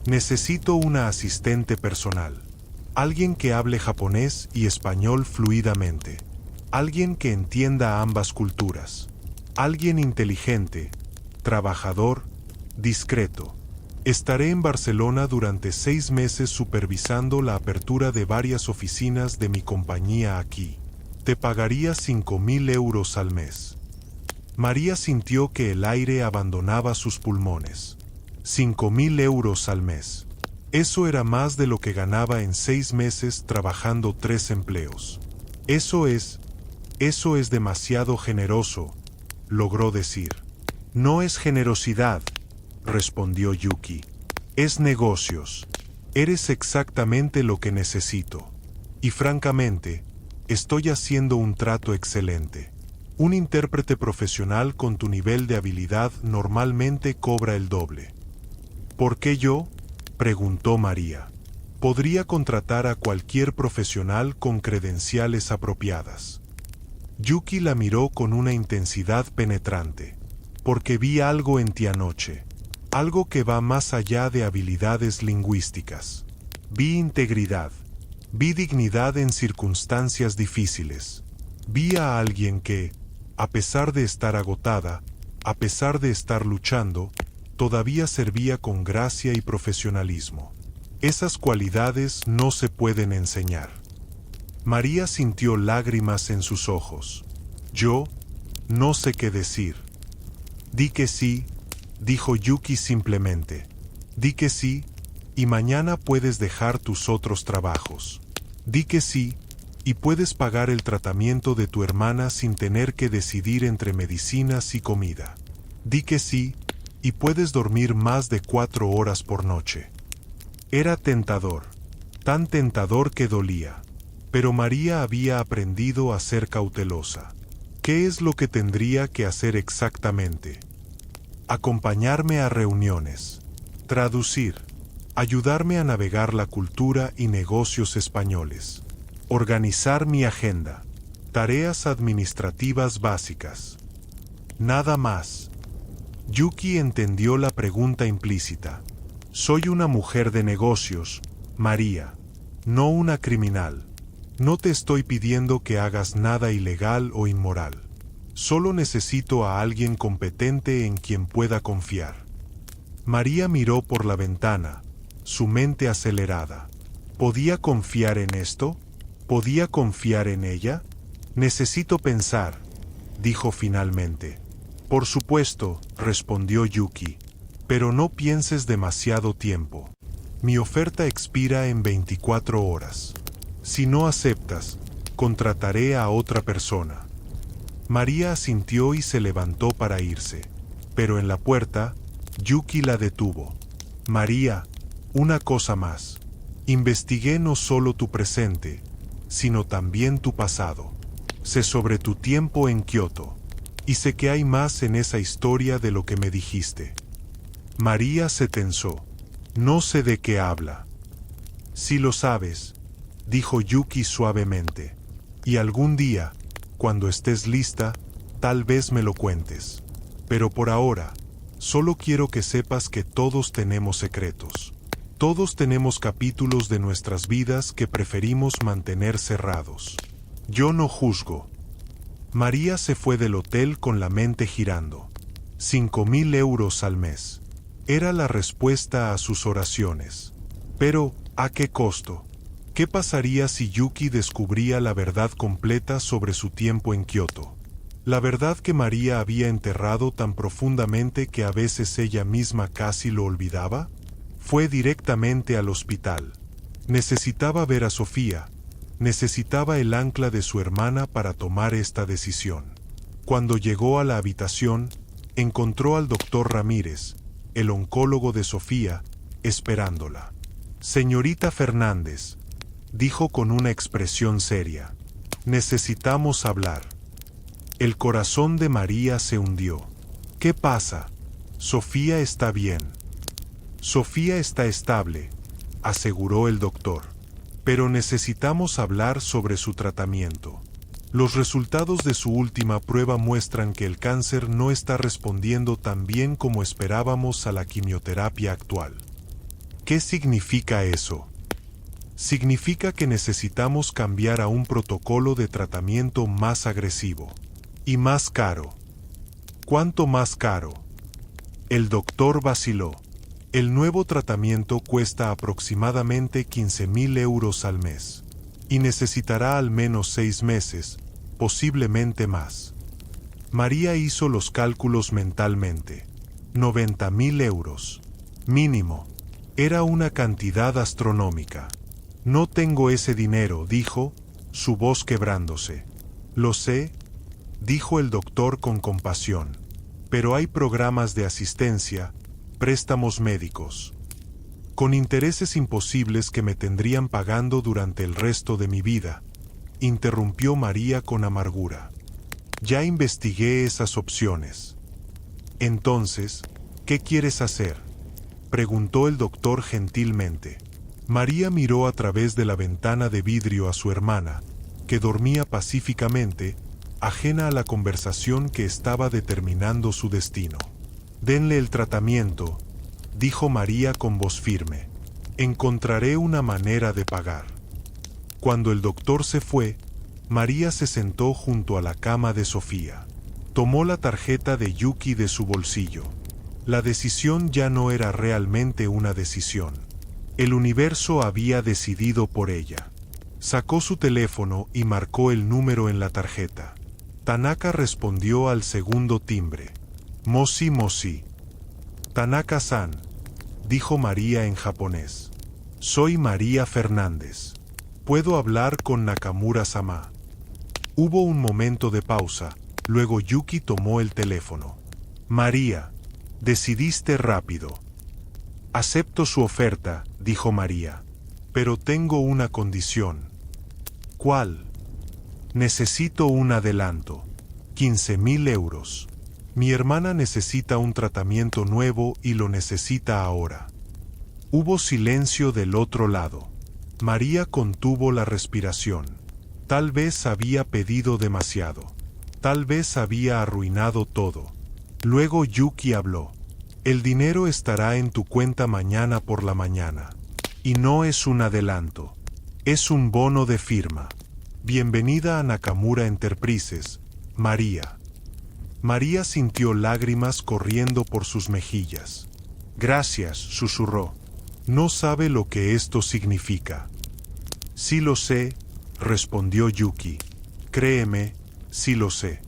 Necesito una asistente personal. Alguien que hable japonés y español fluidamente. Alguien que entienda ambas culturas. Alguien inteligente, trabajador, discreto. Estaré en Barcelona durante 6 meses supervisando la apertura de varias oficinas de mi compañía aquí. Te pagaría 5.000 euros al mes. María sintió que el aire abandonaba sus pulmones. 5.000 euros al mes. Eso era más de lo que ganaba en 6 meses trabajando 3 empleos. Eso es demasiado generoso, logró decir. No es generosidad, respondió Yuki. Es negocios. Eres exactamente lo que necesito. Y francamente, estoy haciendo un trato excelente. Un intérprete profesional con tu nivel de habilidad normalmente cobra el doble. ¿Por qué yo?, preguntó María. Podría contratar a cualquier profesional con credenciales apropiadas. Yuki la miró con una intensidad penetrante. Porque vi algo en ti anoche. Algo que va más allá de habilidades lingüísticas. Vi integridad. Vi dignidad en circunstancias difíciles. Vi a alguien que, a pesar de estar agotada, a pesar de estar luchando, todavía servía con gracia y profesionalismo. Esas cualidades no se pueden enseñar. María sintió lágrimas en sus ojos. Yo no sé qué decir. Di que sí, dijo Yuki simplemente. Di que sí, y mañana puedes dejar tus otros trabajos. Di que sí, y puedes pagar el tratamiento de tu hermana sin tener que decidir entre medicinas y comida. Di que sí, y puedes dormir más de 4 horas por noche. Era tentador, tan tentador que dolía. Pero María había aprendido a ser cautelosa. ¿Qué es lo que tendría que hacer exactamente? Acompañarme a reuniones, traducir, ayudarme a navegar la cultura y negocios españoles, organizar mi agenda, tareas administrativas básicas. Nada más. Yuki entendió la pregunta implícita. Soy una mujer de negocios, María, no una criminal. No te estoy pidiendo que hagas nada ilegal o inmoral. Solo necesito a alguien competente en quien pueda confiar. María miró por la ventana, su mente acelerada. ¿Podía confiar en esto? ¿Podía confiar en ella? Necesito pensar, dijo finalmente. Por supuesto, respondió Yuki, pero no pienses demasiado tiempo. Mi oferta expira en 24 horas. Si no aceptas, contrataré a otra persona. María asintió y se levantó para irse, pero en la puerta, Yuki la detuvo. María, una cosa más. Investigué no solo tu presente, sino también tu pasado. Sé sobre tu tiempo en Kioto, y sé que hay más en esa historia de lo que me dijiste. María se tensó. No sé de qué habla. Si lo sabes, dijo Yuki suavemente, y algún día, cuando estés lista, tal vez me lo cuentes. Pero por ahora, solo quiero que sepas que todos tenemos secretos. Todos tenemos capítulos de nuestras vidas que preferimos mantener cerrados. Yo no juzgo. María se fue del hotel con la mente girando. 5.000 euros al mes. Era la respuesta a sus oraciones. Pero, ¿a qué costo? ¿Qué pasaría si Yuki descubría la verdad completa sobre su tiempo en Kioto? La verdad que María había enterrado tan profundamente que a veces ella misma casi lo olvidaba. Fue directamente al hospital. Necesitaba ver a Sofía, necesitaba el ancla de su hermana para tomar esta decisión. Cuando llegó a la habitación, encontró al doctor Ramírez, el oncólogo de Sofía, esperándola. «Señorita Fernández», dijo con una expresión seria, «necesitamos hablar». El corazón de María se hundió. «¿Qué pasa? Sofía está bien». «Sofía está estable», aseguró el doctor. «Pero necesitamos hablar sobre su tratamiento. Los resultados de su última prueba muestran que el cáncer no está respondiendo tan bien como esperábamos a la quimioterapia actual». «¿Qué significa eso?» «Significa que necesitamos cambiar a un protocolo de tratamiento más agresivo. Y más caro». «¿Cuánto más caro?» El doctor vaciló. «El nuevo tratamiento cuesta aproximadamente 15.000 euros al mes. Y necesitará al menos 6 meses, posiblemente más». María hizo los cálculos mentalmente. 90.000 euros. Mínimo. Era una cantidad astronómica. «No tengo ese dinero», dijo, su voz quebrándose. «Lo sé», dijo el doctor con compasión. «Pero hay programas de asistencia, préstamos médicos, con intereses imposibles que me tendrían pagando durante el resto de mi vida», interrumpió María con amargura. «Ya investigué esas opciones». «Entonces, ¿qué quieres hacer?», preguntó el doctor gentilmente. María miró a través de la ventana de vidrio a su hermana, que dormía pacíficamente, ajena a la conversación que estaba determinando su destino. «Denle el tratamiento», dijo María con voz firme. «Encontraré una manera de pagar». Cuando el doctor se fue, María se sentó junto a la cama de Sofía. Tomó la tarjeta de Yuki de su bolsillo. La decisión ya no era realmente una decisión. El universo había decidido por ella. Sacó su teléfono y marcó el número en la tarjeta. Tanaka respondió al segundo timbre. «Moshi moshi». «Tanaka-san», dijo María en japonés. «Soy María Fernández. ¿Puedo hablar con Nakamura-sama?». Hubo un momento de pausa, luego Yuki tomó el teléfono. «María, decidiste rápido». «Acepto su oferta», dijo María. «Pero tengo una condición». «¿Cuál?». «Necesito un adelanto. 15.000 euros. Mi hermana necesita un tratamiento nuevo y lo necesita ahora». Hubo silencio del otro lado. María contuvo la respiración. Tal vez había pedido demasiado. Tal vez había arruinado todo. Luego Yuki habló. «El dinero estará en tu cuenta mañana por la mañana. Y no es un adelanto. Es un bono de firma. Bienvenida a Nakamura Enterprises, María». María sintió lágrimas corriendo por sus mejillas. «Gracias», susurró. «No sabe lo que esto significa». «Sí lo sé», respondió Yuki. «Créeme, sí lo sé».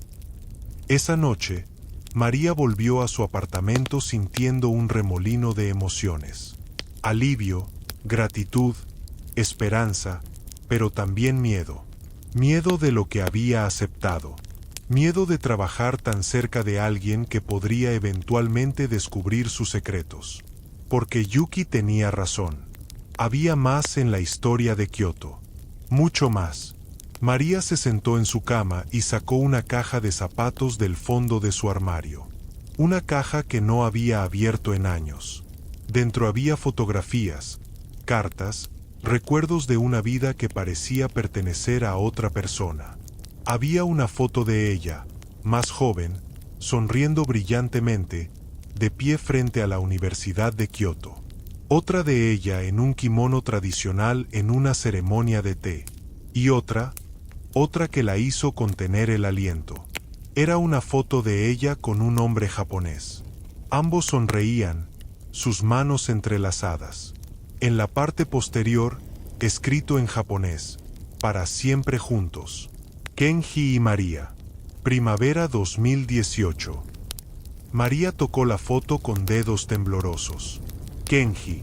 Esa noche, María volvió a su apartamento sintiendo un remolino de emociones. Alivio, gratitud, esperanza, pero también miedo. Miedo de lo que había aceptado. Miedo de trabajar tan cerca de alguien que podría eventualmente descubrir sus secretos. Porque Yuki tenía razón. Había más en la historia de Kioto. Mucho más. María se sentó en su cama y sacó una caja de zapatos del fondo de su armario. Una caja que no había abierto en años. Dentro había fotografías, cartas, recuerdos de una vida que parecía pertenecer a otra persona. Había una foto de ella, más joven, sonriendo brillantemente, de pie frente a la Universidad de Kioto. Otra de ella en un kimono tradicional en una ceremonia de té. Y otra que la hizo contener el aliento. Era una foto de ella con un hombre japonés. Ambos sonreían, sus manos entrelazadas. En la parte posterior, escrito en japonés, «Para siempre juntos». Kenji y María. Primavera 2018. María tocó la foto con dedos temblorosos. Kenji.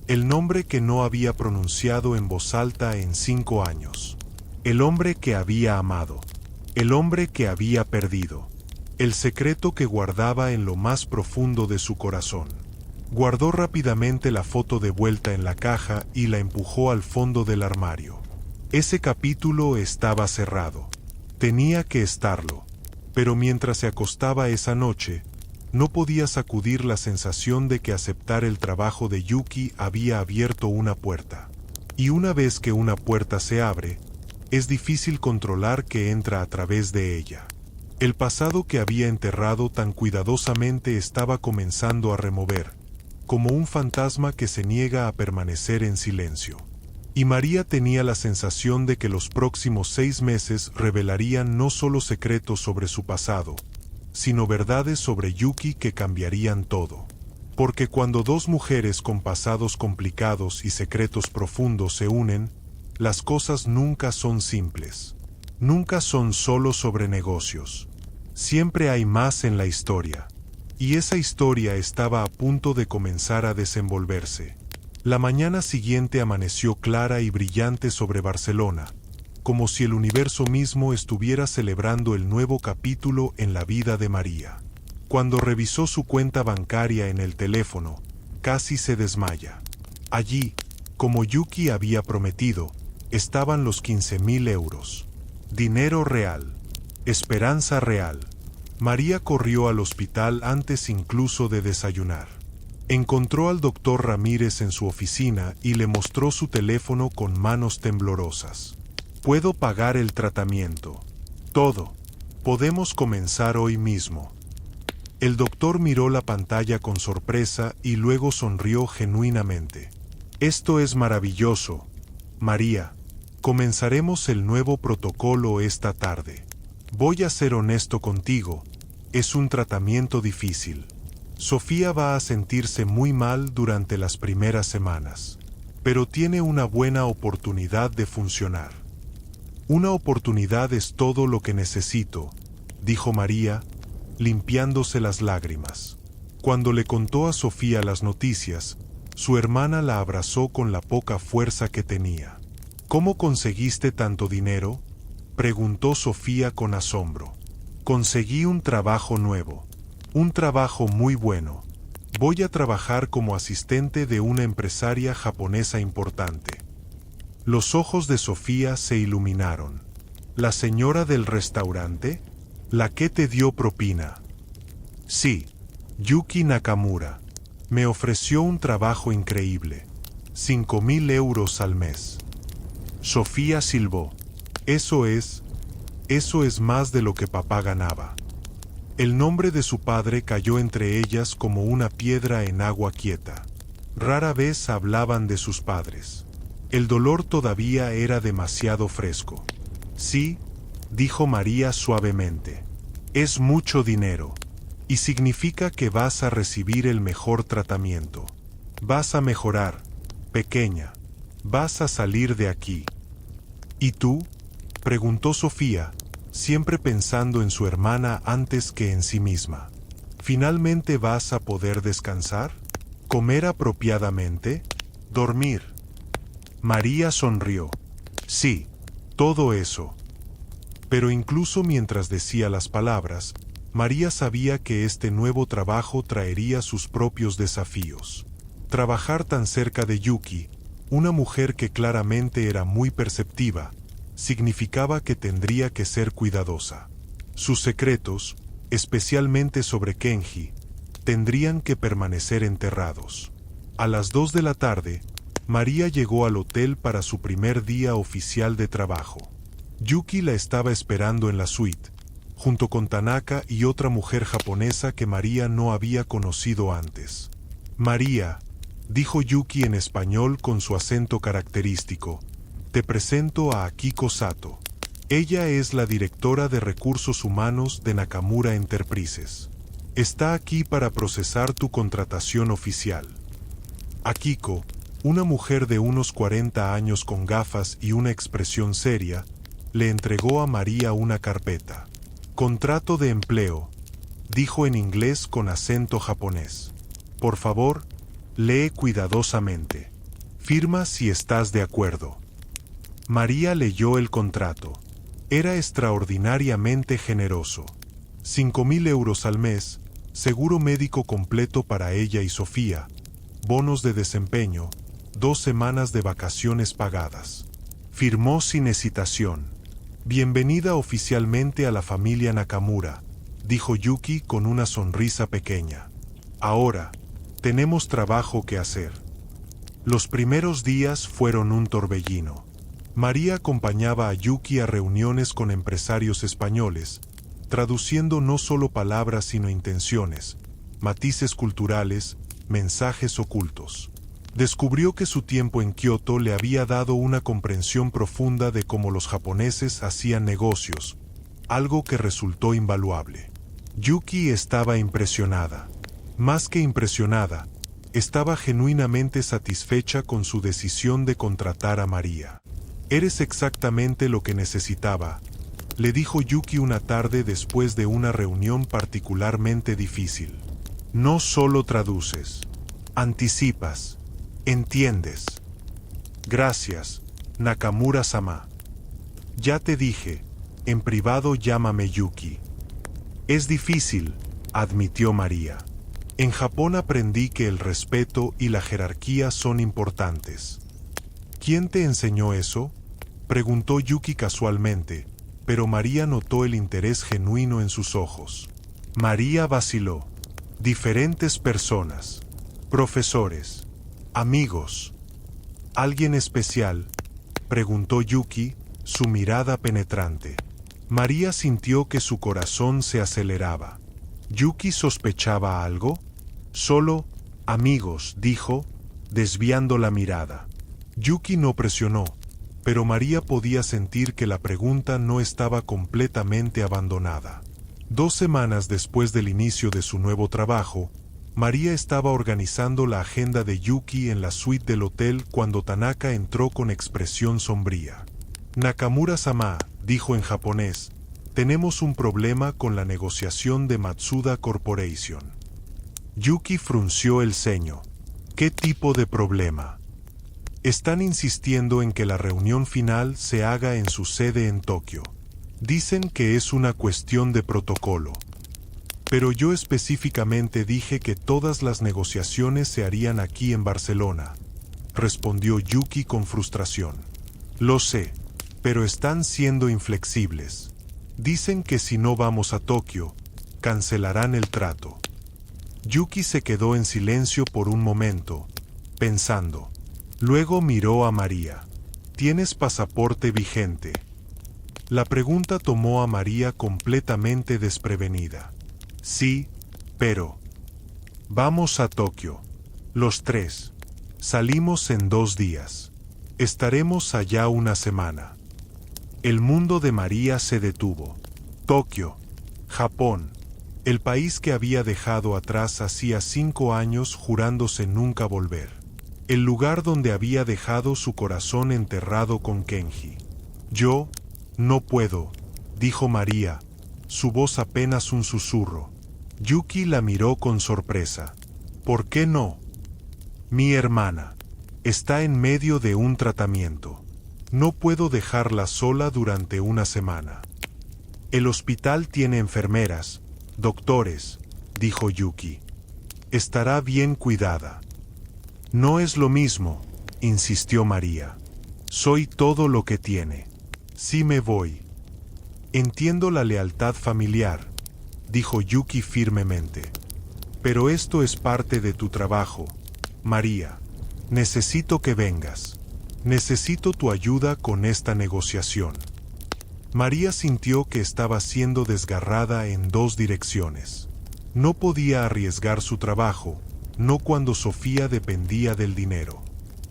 El nombre que no había pronunciado en voz alta en 5 años. El hombre que había amado. El hombre que había perdido. El secreto que guardaba en lo más profundo de su corazón. Guardó rápidamente la foto de vuelta en la caja y la empujó al fondo del armario. Ese capítulo estaba cerrado. Tenía que estarlo. Pero mientras se acostaba esa noche, no podía sacudir la sensación de que aceptar el trabajo de Yuki había abierto una puerta. Y una vez que una puerta se abre, es difícil controlar qué entra a través de ella. El pasado que había enterrado tan cuidadosamente estaba comenzando a remover, como un fantasma que se niega a permanecer en silencio. Y María tenía la sensación de que los próximos 6 meses revelarían no solo secretos sobre su pasado, sino verdades sobre Yuki que cambiarían todo. Porque cuando dos mujeres con pasados complicados y secretos profundos se unen, las cosas nunca son simples. Nunca son solo sobre negocios. Siempre hay más en la historia. Y esa historia estaba a punto de comenzar a desenvolverse. La mañana siguiente amaneció clara y brillante sobre Barcelona, como si el universo mismo estuviera celebrando el nuevo capítulo en la vida de María. Cuando revisó su cuenta bancaria en el teléfono, casi se desmaya. Allí, como Yuki había prometido, estaban los 15.000 euros. Dinero real. Esperanza real. María corrió al hospital antes incluso de desayunar. Encontró al doctor Ramírez en su oficina y le mostró su teléfono con manos temblorosas. «Puedo pagar el tratamiento. Todo. Podemos comenzar hoy mismo». El doctor miró la pantalla con sorpresa y luego sonrió genuinamente. «Esto es maravilloso, María. Comenzaremos el nuevo protocolo esta tarde. Voy a ser honesto contigo, es un tratamiento difícil. Sofía va a sentirse muy mal durante las primeras semanas, pero tiene una buena oportunidad de funcionar». «Una oportunidad es todo lo que necesito», dijo María, limpiándose las lágrimas. Cuando le contó a Sofía las noticias, su hermana la abrazó con la poca fuerza que tenía. «¿Cómo conseguiste tanto dinero?», preguntó Sofía con asombro. «Conseguí un trabajo nuevo. Un trabajo muy bueno. Voy a trabajar como asistente de una empresaria japonesa importante». Los ojos de Sofía se iluminaron. «¿La señora del restaurante? ¿La que te dio propina?» «Sí, Yuki Nakamura. Me ofreció un trabajo increíble. 5.000 euros al mes». Sofía silbó. Eso es más de lo que papá ganaba». El nombre de su padre cayó entre ellas como una piedra en agua quieta. Rara vez hablaban de sus padres. El dolor todavía era demasiado fresco. «Sí», dijo María suavemente. «Es mucho dinero. Y significa que vas a recibir el mejor tratamiento. Vas a mejorar, pequeña. Vas a salir de aquí». «¿Y tú?», preguntó Sofía, siempre pensando en su hermana antes que en sí misma. «¿Finalmente vas a poder descansar? ¿Comer apropiadamente? ¿Dormir?». María sonrió. «Sí, todo eso». Pero incluso mientras decía las palabras, María sabía que este nuevo trabajo traería sus propios desafíos. Trabajar tan cerca de Yuki, una mujer que claramente era muy perceptiva, significaba que tendría que ser cuidadosa. Sus secretos, especialmente sobre Kenji, tendrían que permanecer enterrados. A las 2 de la tarde, María llegó al hotel para su primer día oficial de trabajo. Yuki la estaba esperando en la suite, junto con Tanaka y otra mujer japonesa que María no había conocido antes. «María», dijo Yuki en español con su acento característico, «te presento a Akiko Sato. Ella es la directora de recursos humanos de Nakamura Enterprises. Está aquí para procesar tu contratación oficial». Akiko, una mujer de unos 40 años con gafas y una expresión seria, le entregó a María una carpeta. «Contrato de empleo», dijo en inglés con acento japonés. «Por favor, lee cuidadosamente». Firma si estás de acuerdo. María leyó el contrato. Era extraordinariamente generoso. 5.000 euros al mes, seguro médico completo para ella y Sofía, bonos de desempeño, 2 semanas de vacaciones pagadas. Firmó sin hesitación. Bienvenida oficialmente a la familia Nakamura, dijo Yuki con una sonrisa pequeña. Ahora, tenemos trabajo que hacer. Los primeros días fueron un torbellino. María acompañaba a Yuki a reuniones con empresarios españoles, traduciendo no solo palabras sino intenciones, matices culturales, mensajes ocultos. Descubrió que su tiempo en Kioto le había dado una comprensión profunda de cómo los japoneses hacían negocios, algo que resultó invaluable. Yuki estaba impresionada. Más que impresionada, estaba genuinamente satisfecha con su decisión de contratar a María. «Eres exactamente lo que necesitaba», le dijo Yuki una tarde después de una reunión particularmente difícil. «No solo traduces, anticipas, entiendes». «Gracias, Nakamura-sama. Ya te dije, en privado llámame Yuki». «Es difícil», admitió María. «En Japón aprendí que el respeto y la jerarquía son importantes». «¿Quién te enseñó eso?», preguntó Yuki casualmente, pero María notó el interés genuino en sus ojos. María vaciló. «Diferentes personas, profesores, amigos». «¿Alguien especial?», preguntó Yuki, su mirada penetrante. María sintió que su corazón se aceleraba. ¿Yuki sospechaba algo? «Solo amigos», dijo, desviando la mirada. Yuki no presionó, pero María podía sentir que la pregunta no estaba completamente abandonada. 2 semanas después del inicio de su nuevo trabajo, María estaba organizando la agenda de Yuki en la suite del hotel cuando Tanaka entró con expresión sombría. «Nakamura-sama», dijo en japonés, «tenemos un problema con la negociación de Matsuda Corporation». Yuki frunció el ceño. «¿Qué tipo de problema?». «Están insistiendo en que la reunión final se haga en su sede en Tokio. Dicen que es una cuestión de protocolo. Pero yo específicamente dije que todas las negociaciones se harían aquí en Barcelona», respondió Yuki con frustración. «Lo sé, pero están siendo inflexibles. Dicen que si no vamos a Tokio, cancelarán el trato». Yuki se quedó en silencio por un momento, pensando. Luego miró a María. «¿Tienes pasaporte vigente?». La pregunta tomó a María completamente desprevenida. «Sí, pero...». «Vamos a Tokio. Los 3. Salimos en 2 días. Estaremos allá una semana». El mundo de María se detuvo. Tokio, Japón, el país que había dejado atrás hacía 5 años jurándose nunca volver. El lugar donde había dejado su corazón enterrado con Kenji. «Yo no puedo», dijo María, su voz apenas un susurro. Yuki la miró con sorpresa. «¿Por qué no?». «Mi hermana está en medio de un tratamiento. No puedo dejarla sola durante una semana». «El hospital tiene enfermeras, doctores», dijo Yuki. «Estará bien cuidada». «No es lo mismo», insistió María. «Soy todo lo que tiene. Sí me voy». «Entiendo la lealtad familiar», dijo Yuki firmemente. «Pero esto es parte de tu trabajo, María. Necesito que vengas. Necesito tu ayuda con esta negociación». María sintió que estaba siendo desgarrada en 2 direcciones. No podía arriesgar su trabajo, no cuando Sofía dependía del dinero.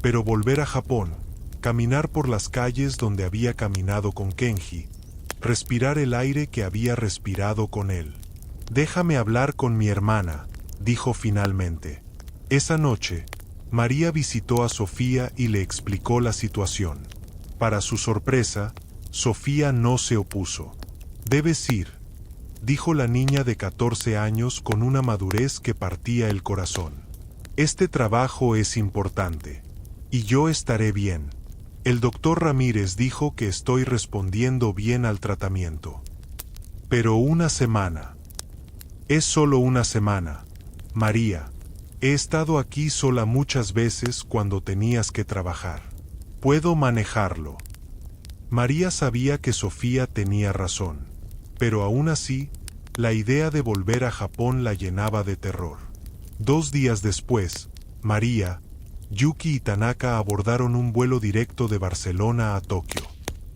Pero volver a Japón, caminar por las calles donde había caminado con Kenji, respirar el aire que había respirado con él. «Déjame hablar con mi hermana», dijo finalmente. Esa noche, María visitó a Sofía y le explicó la situación. Para su sorpresa, Sofía no se opuso. «Debes ir», dijo la niña de 14 años con una madurez que partía el corazón. «Este trabajo es importante. Y yo estaré bien. El doctor Ramírez dijo que estoy respondiendo bien al tratamiento. Pero una semana. Es solo una semana. María, he estado aquí sola muchas veces cuando tenías que trabajar. Puedo manejarlo. María sabía que Sofía tenía razón, pero aún así, la idea de volver a Japón la llenaba de terror. 2 días después, María, Yuki y Tanaka abordaron un vuelo directo de Barcelona a Tokio.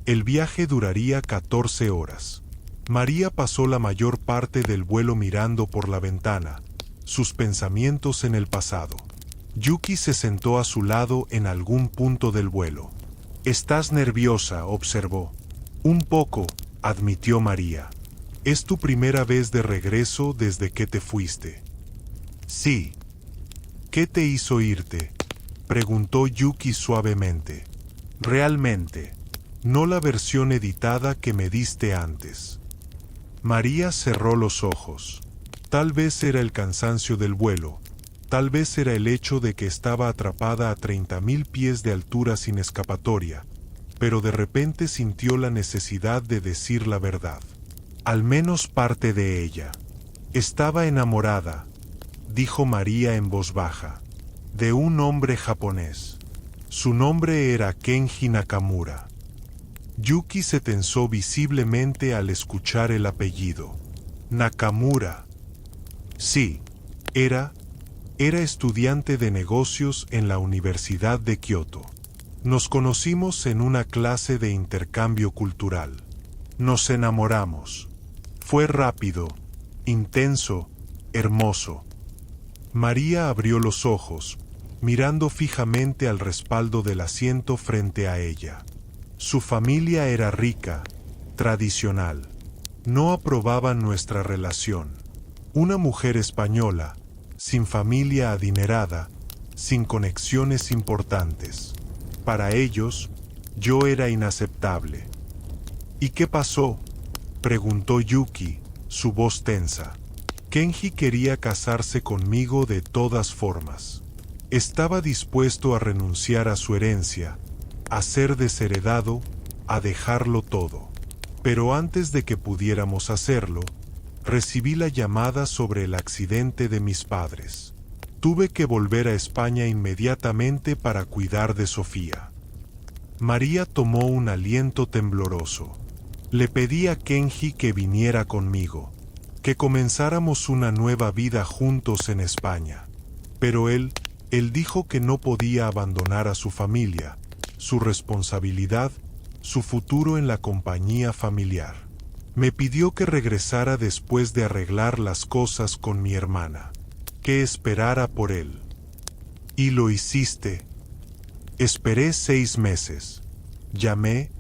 El viaje duraría 14 horas. María pasó la mayor parte del vuelo mirando por la ventana, sus pensamientos en el pasado. Yuki se sentó a su lado en algún punto del vuelo. «Estás nerviosa», observó. «Un poco», admitió María. «Es tu primera vez de regreso desde que te fuiste». «Sí». «¿Qué te hizo irte?», preguntó Yuki suavemente. «Realmente, no la versión editada que me diste antes». María cerró los ojos. Tal vez era el cansancio del vuelo, tal vez era el hecho de que estaba atrapada a 30.000 pies de altura sin escapatoria, pero de repente sintió la necesidad de decir la verdad. Al menos parte de ella. Estaba enamorada, dijo María en voz baja, de un hombre japonés. Su nombre era Kenji Nakamura. Yuki se tensó visiblemente al escuchar el apellido. Nakamura. Sí, era estudiante de negocios en la Universidad de Kioto. Nos conocimos en una clase de intercambio cultural. Nos enamoramos. Fue rápido, intenso, hermoso. María abrió los ojos, mirando fijamente al respaldo del asiento frente a ella. Su familia era rica, tradicional. No aprobaban nuestra relación. Una mujer española, sin familia adinerada, sin conexiones importantes. Para ellos, yo era inaceptable. ¿Y qué pasó?, preguntó Yuki, su voz tensa. Kenji quería casarse conmigo de todas formas. Estaba dispuesto a renunciar a su herencia, a ser desheredado, a dejarlo todo. Pero antes de que pudiéramos hacerlo, recibí la llamada sobre el accidente de mis padres. Tuve que volver a España inmediatamente para cuidar de Sofía. María tomó un aliento tembloroso. Le pedí a Kenji que viniera conmigo, que comenzáramos una nueva vida juntos en España. Pero él dijo que no podía abandonar a su familia, su responsabilidad, su futuro en la compañía familiar. Me pidió que regresara después de arreglar las cosas con mi hermana, que esperara por él. Y lo hiciste. Esperé 6 meses. Llamé,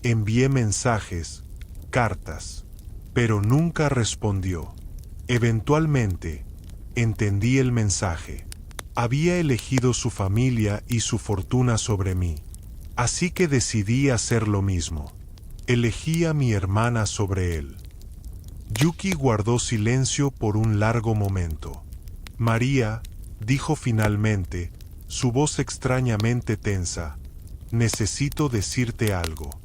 envié mensajes, cartas, pero nunca respondió. Eventualmente, entendí el mensaje. Había elegido su familia y su fortuna sobre mí. Así que decidí hacer lo mismo. Elegí a mi hermana sobre él. Yuki guardó silencio por un largo momento. María, dijo finalmente, su voz extrañamente tensa, necesito decirte algo.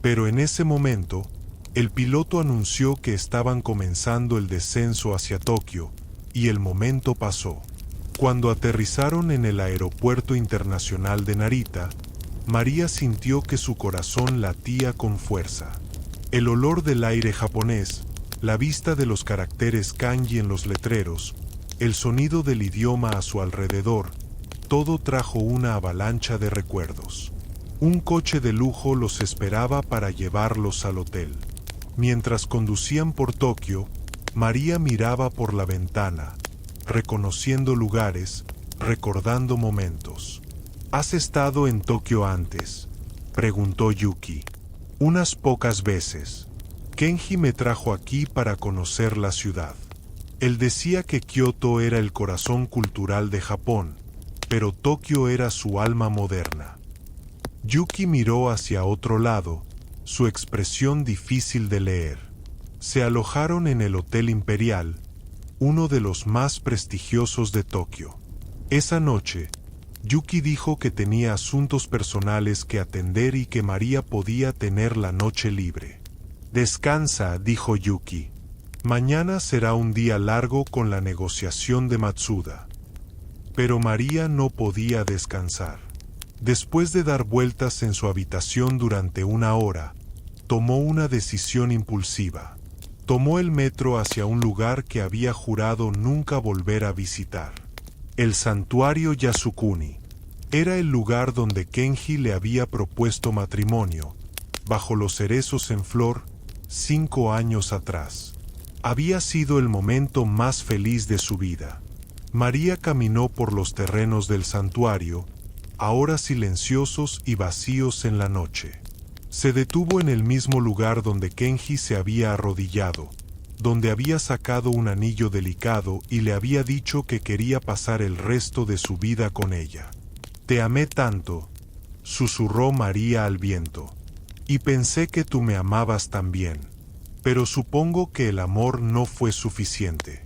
Pero en ese momento, el piloto anunció que estaban comenzando el descenso hacia Tokio, y el momento pasó. Cuando aterrizaron en el aeropuerto internacional de Narita, María sintió que su corazón latía con fuerza. El olor del aire japonés, la vista de los caracteres kanji en los letreros, el sonido del idioma a su alrededor, todo trajo una avalancha de recuerdos. Un coche de lujo los esperaba para llevarlos al hotel. Mientras conducían por Tokio, María miraba por la ventana, reconociendo lugares, recordando momentos. ¿Has estado en Tokio antes?, preguntó Yuki. Unas pocas veces. Kenji me trajo aquí para conocer la ciudad. Él decía que Kioto era el corazón cultural de Japón, pero Tokio era su alma moderna. Yuki miró hacia otro lado, su expresión difícil de leer. Se alojaron en el Hotel Imperial, uno de los más prestigiosos de Tokio. Esa noche, Yuki dijo que tenía asuntos personales que atender y que María podía tener la noche libre. Descansa, dijo Yuki. Mañana será un día largo con la negociación de Matsuda. Pero María no podía descansar. Después de dar vueltas en su habitación durante una hora, tomó una decisión impulsiva. Tomó el metro hacia un lugar que había jurado nunca volver a visitar. El santuario Yasukuni. Era el lugar donde Kenji le había propuesto matrimonio, bajo los cerezos en flor, 5 años atrás. Había sido el momento más feliz de su vida. María caminó por los terrenos del santuario, ahora silenciosos y vacíos en la noche. Se detuvo en el mismo lugar donde Kenji se había arrodillado, donde había sacado un anillo delicado y le había dicho que quería pasar el resto de su vida con ella. «Te amé tanto», susurró María al viento, «y pensé que tú me amabas también, pero supongo que el amor no fue suficiente».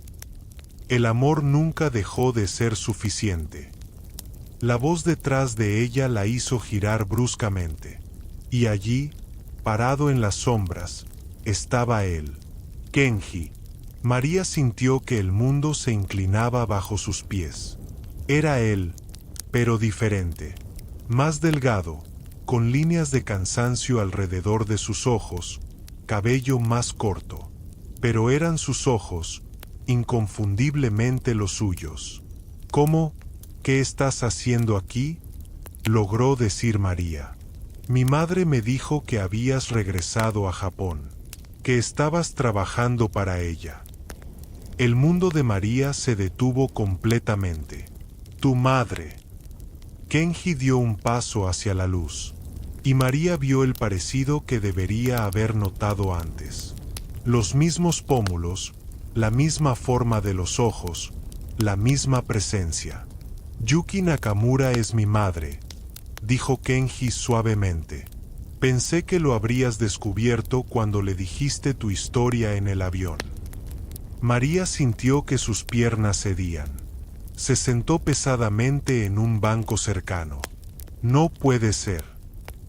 El amor nunca dejó de ser suficiente. La voz detrás de ella la hizo girar bruscamente. Y allí, parado en las sombras, estaba él, Kenji. María sintió que el mundo se inclinaba bajo sus pies. Era él, pero diferente. Más delgado, con líneas de cansancio alrededor de sus ojos, cabello más corto. Pero eran sus ojos, inconfundiblemente los suyos. «¿Cómo? ¿Qué estás haciendo aquí?», logró decir María. «Mi madre me dijo que habías regresado a Japón, que estabas trabajando para ella». El mundo de María se detuvo completamente. «¿Tu madre?». Kenji dio un paso hacia la luz, y María vio el parecido que debería haber notado antes. Los mismos pómulos, la misma forma de los ojos, la misma presencia. «Yuki Nakamura es mi madre», dijo Kenji suavemente. «Pensé que lo habrías descubierto cuando le dijiste tu historia en el avión». María sintió que sus piernas cedían. Se sentó pesadamente en un banco cercano. «No puede ser».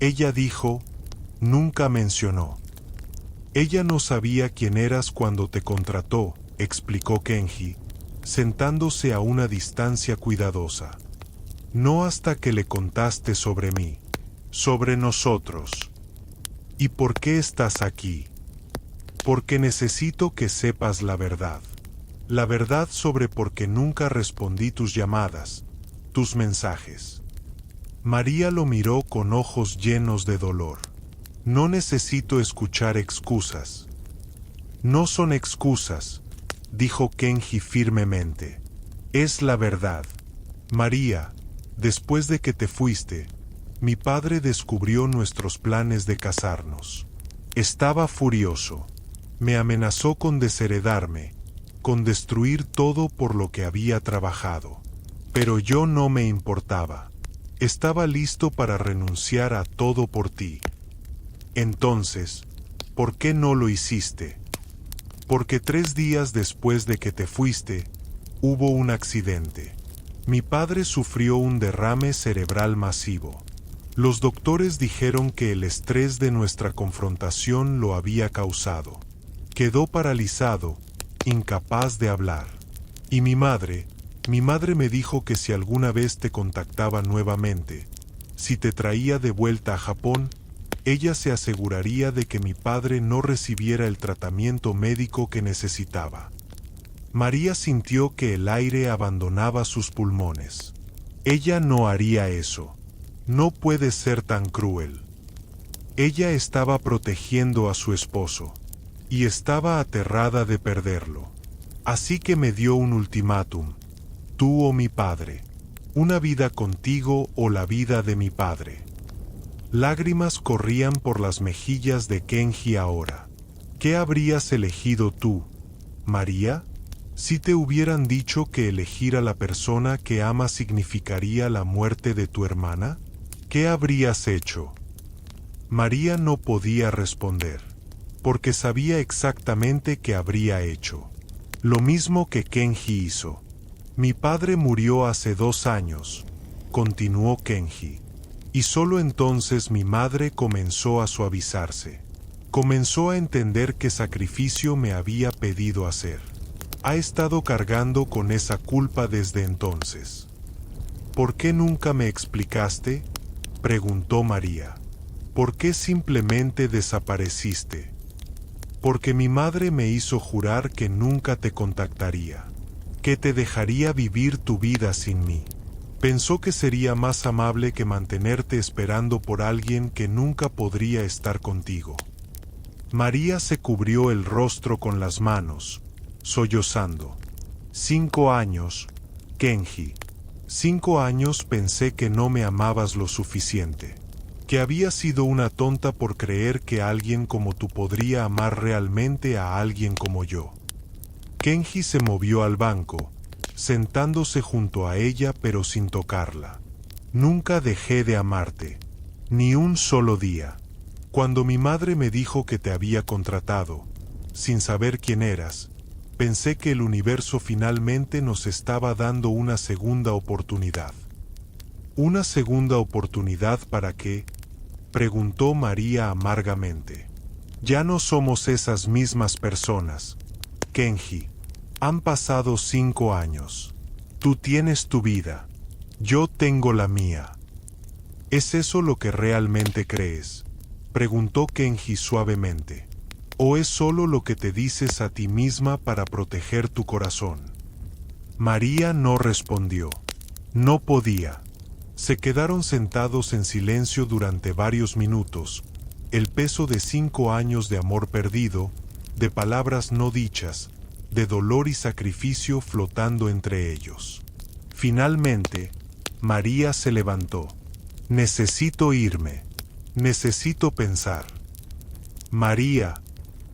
Ella dijo, «Nunca mencionó». «Ella no sabía quién eras cuando te contrató», explicó Kenji, sentándose a una distancia cuidadosa. «No hasta que le contaste sobre mí, sobre nosotros». «¿Y por qué estás aquí?». «Porque necesito que sepas la verdad. La verdad sobre por qué nunca respondí tus llamadas, tus mensajes». María lo miró con ojos llenos de dolor. «No necesito escuchar excusas». «No son excusas», dijo Kenji firmemente. «Es la verdad. María, después de que te fuiste, mi padre descubrió nuestros planes de casarnos. Estaba furioso. Me amenazó con desheredarme, con destruir todo por lo que había trabajado. Pero yo no me importaba. Estaba listo para renunciar a todo por ti. Entonces, ¿por qué no lo hiciste?». «Porque 3 días después de que te fuiste, hubo un accidente. Mi padre sufrió un derrame cerebral masivo. Los doctores dijeron que el estrés de nuestra confrontación lo había causado. Quedó paralizado, incapaz de hablar. Y mi madre me dijo que si alguna vez te contactaba nuevamente, si te traía de vuelta a Japón, ella se aseguraría de que mi padre no recibiera el tratamiento médico que necesitaba». María sintió que el aire abandonaba sus pulmones. Ella no haría eso. No puede ser tan cruel. Ella estaba protegiendo a su esposo, y estaba aterrada de perderlo. Así que me dio un ultimátum: tú o mi padre, una vida contigo o la vida de mi padre. Lágrimas corrían por las mejillas de Kenji ahora. ¿Qué habrías elegido tú, María? Si te hubieran dicho que elegir a la persona que amas significaría la muerte de tu hermana, ¿qué habrías hecho? María no podía responder, porque sabía exactamente qué habría hecho. Lo mismo que Kenji hizo. «Mi padre murió hace 2 años», continuó Kenji. Y solo entonces mi madre comenzó a suavizarse. Comenzó a entender qué sacrificio me había pedido hacer. Ha estado cargando con esa culpa desde entonces. ¿Por qué nunca me explicaste?, preguntó María. ¿Por qué simplemente desapareciste? Porque mi madre me hizo jurar que nunca te contactaría, que te dejaría vivir tu vida sin mí. Pensó que sería más amable que mantenerte esperando por alguien que nunca podría estar contigo. María se cubrió el rostro con las manos, sollozando. 5 años, Kenji. 5 años pensé que no me amabas lo suficiente, que había sido una tonta por creer que alguien como tú podría amar realmente a alguien como yo. Kenji se movió al banco, sentándose junto a ella pero sin tocarla. Nunca dejé de amarte, ni un solo día. Cuando mi madre me dijo que te había contratado, sin saber quién eras, pensé que el universo finalmente nos estaba dando una segunda oportunidad. ¿Una segunda oportunidad para qué?, preguntó María amargamente. Ya no somos esas mismas personas, Kenji. Han pasado 5 años. Tú tienes tu vida. Yo tengo la mía. ¿Es eso lo que realmente crees?, preguntó Kenji suavemente. ¿O es solo lo que te dices a ti misma para proteger tu corazón? María no respondió. No podía. Se quedaron sentados en silencio durante varios minutos, el peso de 5 años de amor perdido, de palabras no dichas, de dolor y sacrificio flotando entre ellos. Finalmente, María se levantó. Necesito irme. Necesito pensar. María,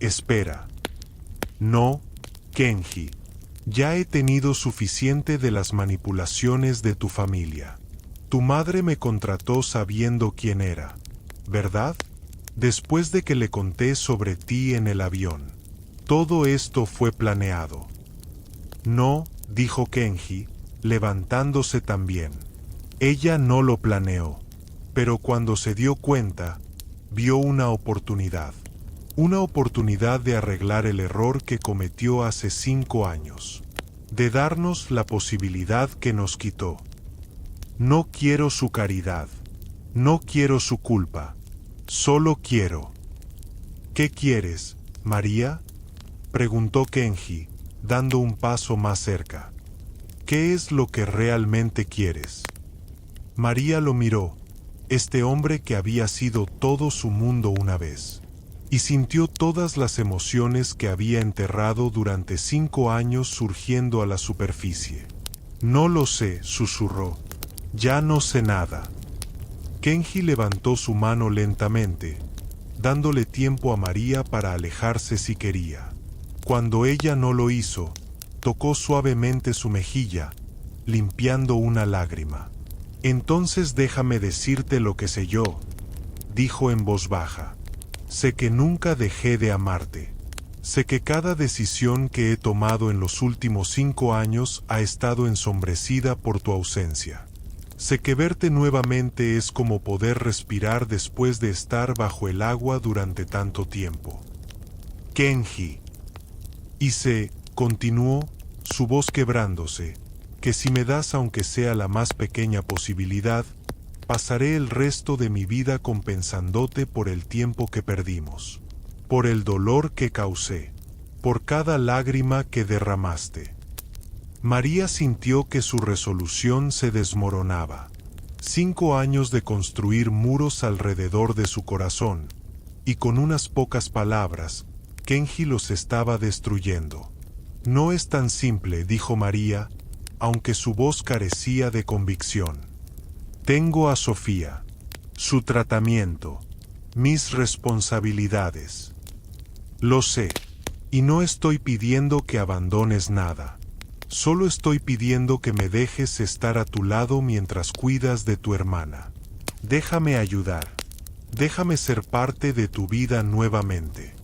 espera. No, Kenji. Ya he tenido suficiente de las manipulaciones de tu familia. Tu madre me contrató sabiendo quién era, ¿verdad? Después de que le conté sobre ti en el avión. Todo esto fue planeado. No, dijo Kenji, levantándose también. Ella no lo planeó. Pero cuando se dio cuenta, vio una oportunidad. Una oportunidad de arreglar el error que cometió hace 5 años. De darnos la posibilidad que nos quitó. No quiero su caridad. No quiero su culpa. Solo quiero. ¿Qué quieres, María?, preguntó Kenji, dando un paso más cerca. ¿Qué es lo que realmente quieres? María lo miró. Este hombre que había sido todo su mundo una vez, y sintió todas las emociones que había enterrado durante 5 años surgiendo a la superficie. No lo sé, susurró. Ya no sé nada. Kenji levantó su mano lentamente, dándole tiempo a María para alejarse si quería. Cuando ella no lo hizo, tocó suavemente su mejilla, limpiando una lágrima. Entonces déjame decirte lo que sé yo, dijo en voz baja. Sé que nunca dejé de amarte. Sé que cada decisión que he tomado en los últimos 5 años ha estado ensombrecida por tu ausencia. Sé que verte nuevamente es como poder respirar después de estar bajo el agua durante tanto tiempo. Kenji. Y sé, continuó, su voz quebrándose, que si me das aunque sea la más pequeña posibilidad, pasaré el resto de mi vida compensándote por el tiempo que perdimos, por el dolor que causé, por cada lágrima que derramaste. María sintió que su resolución se desmoronaba. 5 años de construir muros alrededor de su corazón, y con unas pocas palabras, Kenji los estaba destruyendo. No es tan simple, dijo María, aunque su voz carecía de convicción. Tengo a Sofía, su tratamiento, mis responsabilidades. Lo sé, y no estoy pidiendo que abandones nada. Solo estoy pidiendo que me dejes estar a tu lado mientras cuidas de tu hermana. Déjame ayudar. Déjame ser parte de tu vida nuevamente.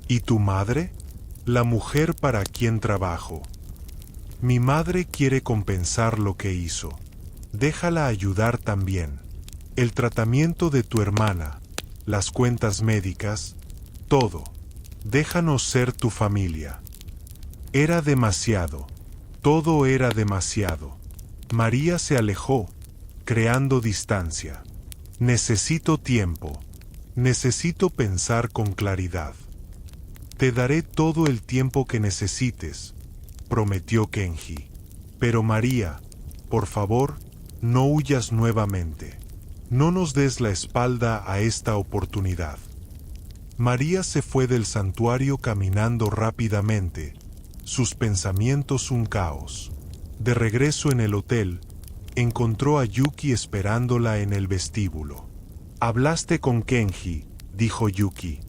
¿Y tu madre? La mujer para quien trabajo. Mi madre quiere compensar lo que hizo. Déjala ayudar también. El tratamiento de tu hermana, las cuentas médicas, todo. Déjanos ser tu familia. Era demasiado. Todo era demasiado. María se alejó, creando distancia. Necesito tiempo. Necesito pensar con claridad. Te daré todo el tiempo que necesites, prometió Kenji. Pero María, por favor, no huyas nuevamente. No nos des la espalda a esta oportunidad. María se fue del santuario caminando rápidamente, sus pensamientos un caos. De regreso en el hotel, encontró a Yuki esperándola en el vestíbulo. «Hablaste con Kenji», dijo Yuki.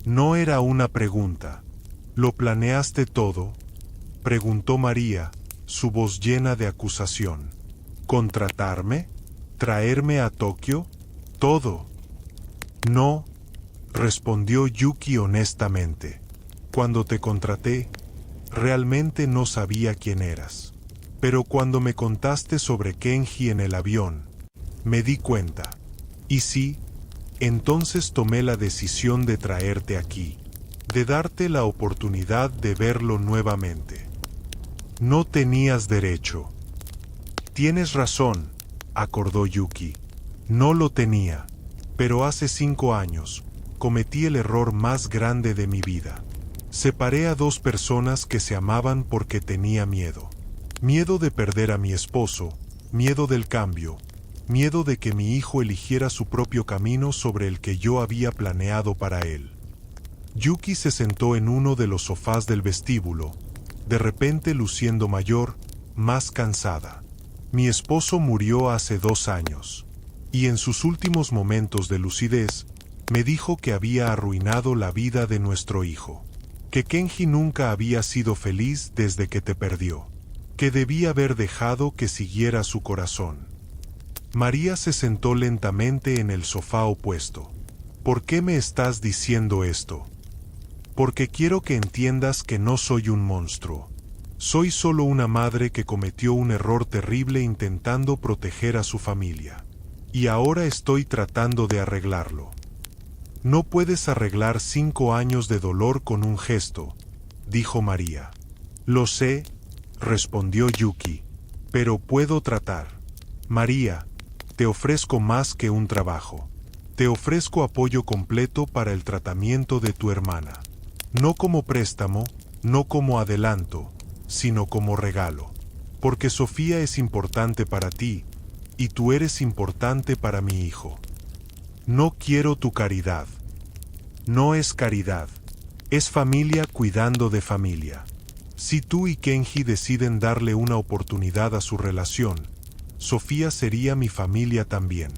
«No era una pregunta. ¿Lo planeaste todo?», preguntó María, su voz llena de acusación. «¿Contratarme? ¿Traerme a Tokio? Todo». «No», respondió Yuki honestamente. «Cuando te contraté, realmente no sabía quién eras. Pero cuando me contaste sobre Kenji en el avión, me di cuenta. Y sí, entonces tomé la decisión de traerte aquí, de darte la oportunidad de verlo nuevamente. No tenías derecho». «Tienes razón», acordó Yuki. «No lo tenía, pero hace 5 años, cometí el error más grande de mi vida. Separé a 2 personas que se amaban porque tenía miedo. Miedo de perder a mi esposo, miedo del cambio, miedo de que mi hijo eligiera su propio camino sobre el que yo había planeado para él». Yuki se sentó en uno de los sofás del vestíbulo, de repente luciendo mayor, más cansada. «Mi esposo murió hace 2 años, y en sus últimos momentos de lucidez, me dijo que había arruinado la vida de nuestro hijo, que Kenji nunca había sido feliz desde que te perdió, que debía haber dejado que siguiera su corazón». María se sentó lentamente en el sofá opuesto. «¿Por qué me estás diciendo esto?». «Porque quiero que entiendas que no soy un monstruo. Soy solo una madre que cometió un error terrible intentando proteger a su familia. Y ahora estoy tratando de arreglarlo». «No puedes arreglar 5 años de dolor con un gesto», dijo María. «Lo sé», respondió Yuki, «pero puedo tratar. María, te ofrezco más que un trabajo. Te ofrezco apoyo completo para el tratamiento de tu hermana. No como préstamo, no como adelanto, sino como regalo. Porque Sofía es importante para ti, y tú eres importante para mi hijo. No quiero tu caridad. No es caridad. Es familia cuidando de familia. Si tú y Kenji deciden darle una oportunidad a su relación, Sofía sería mi familia también.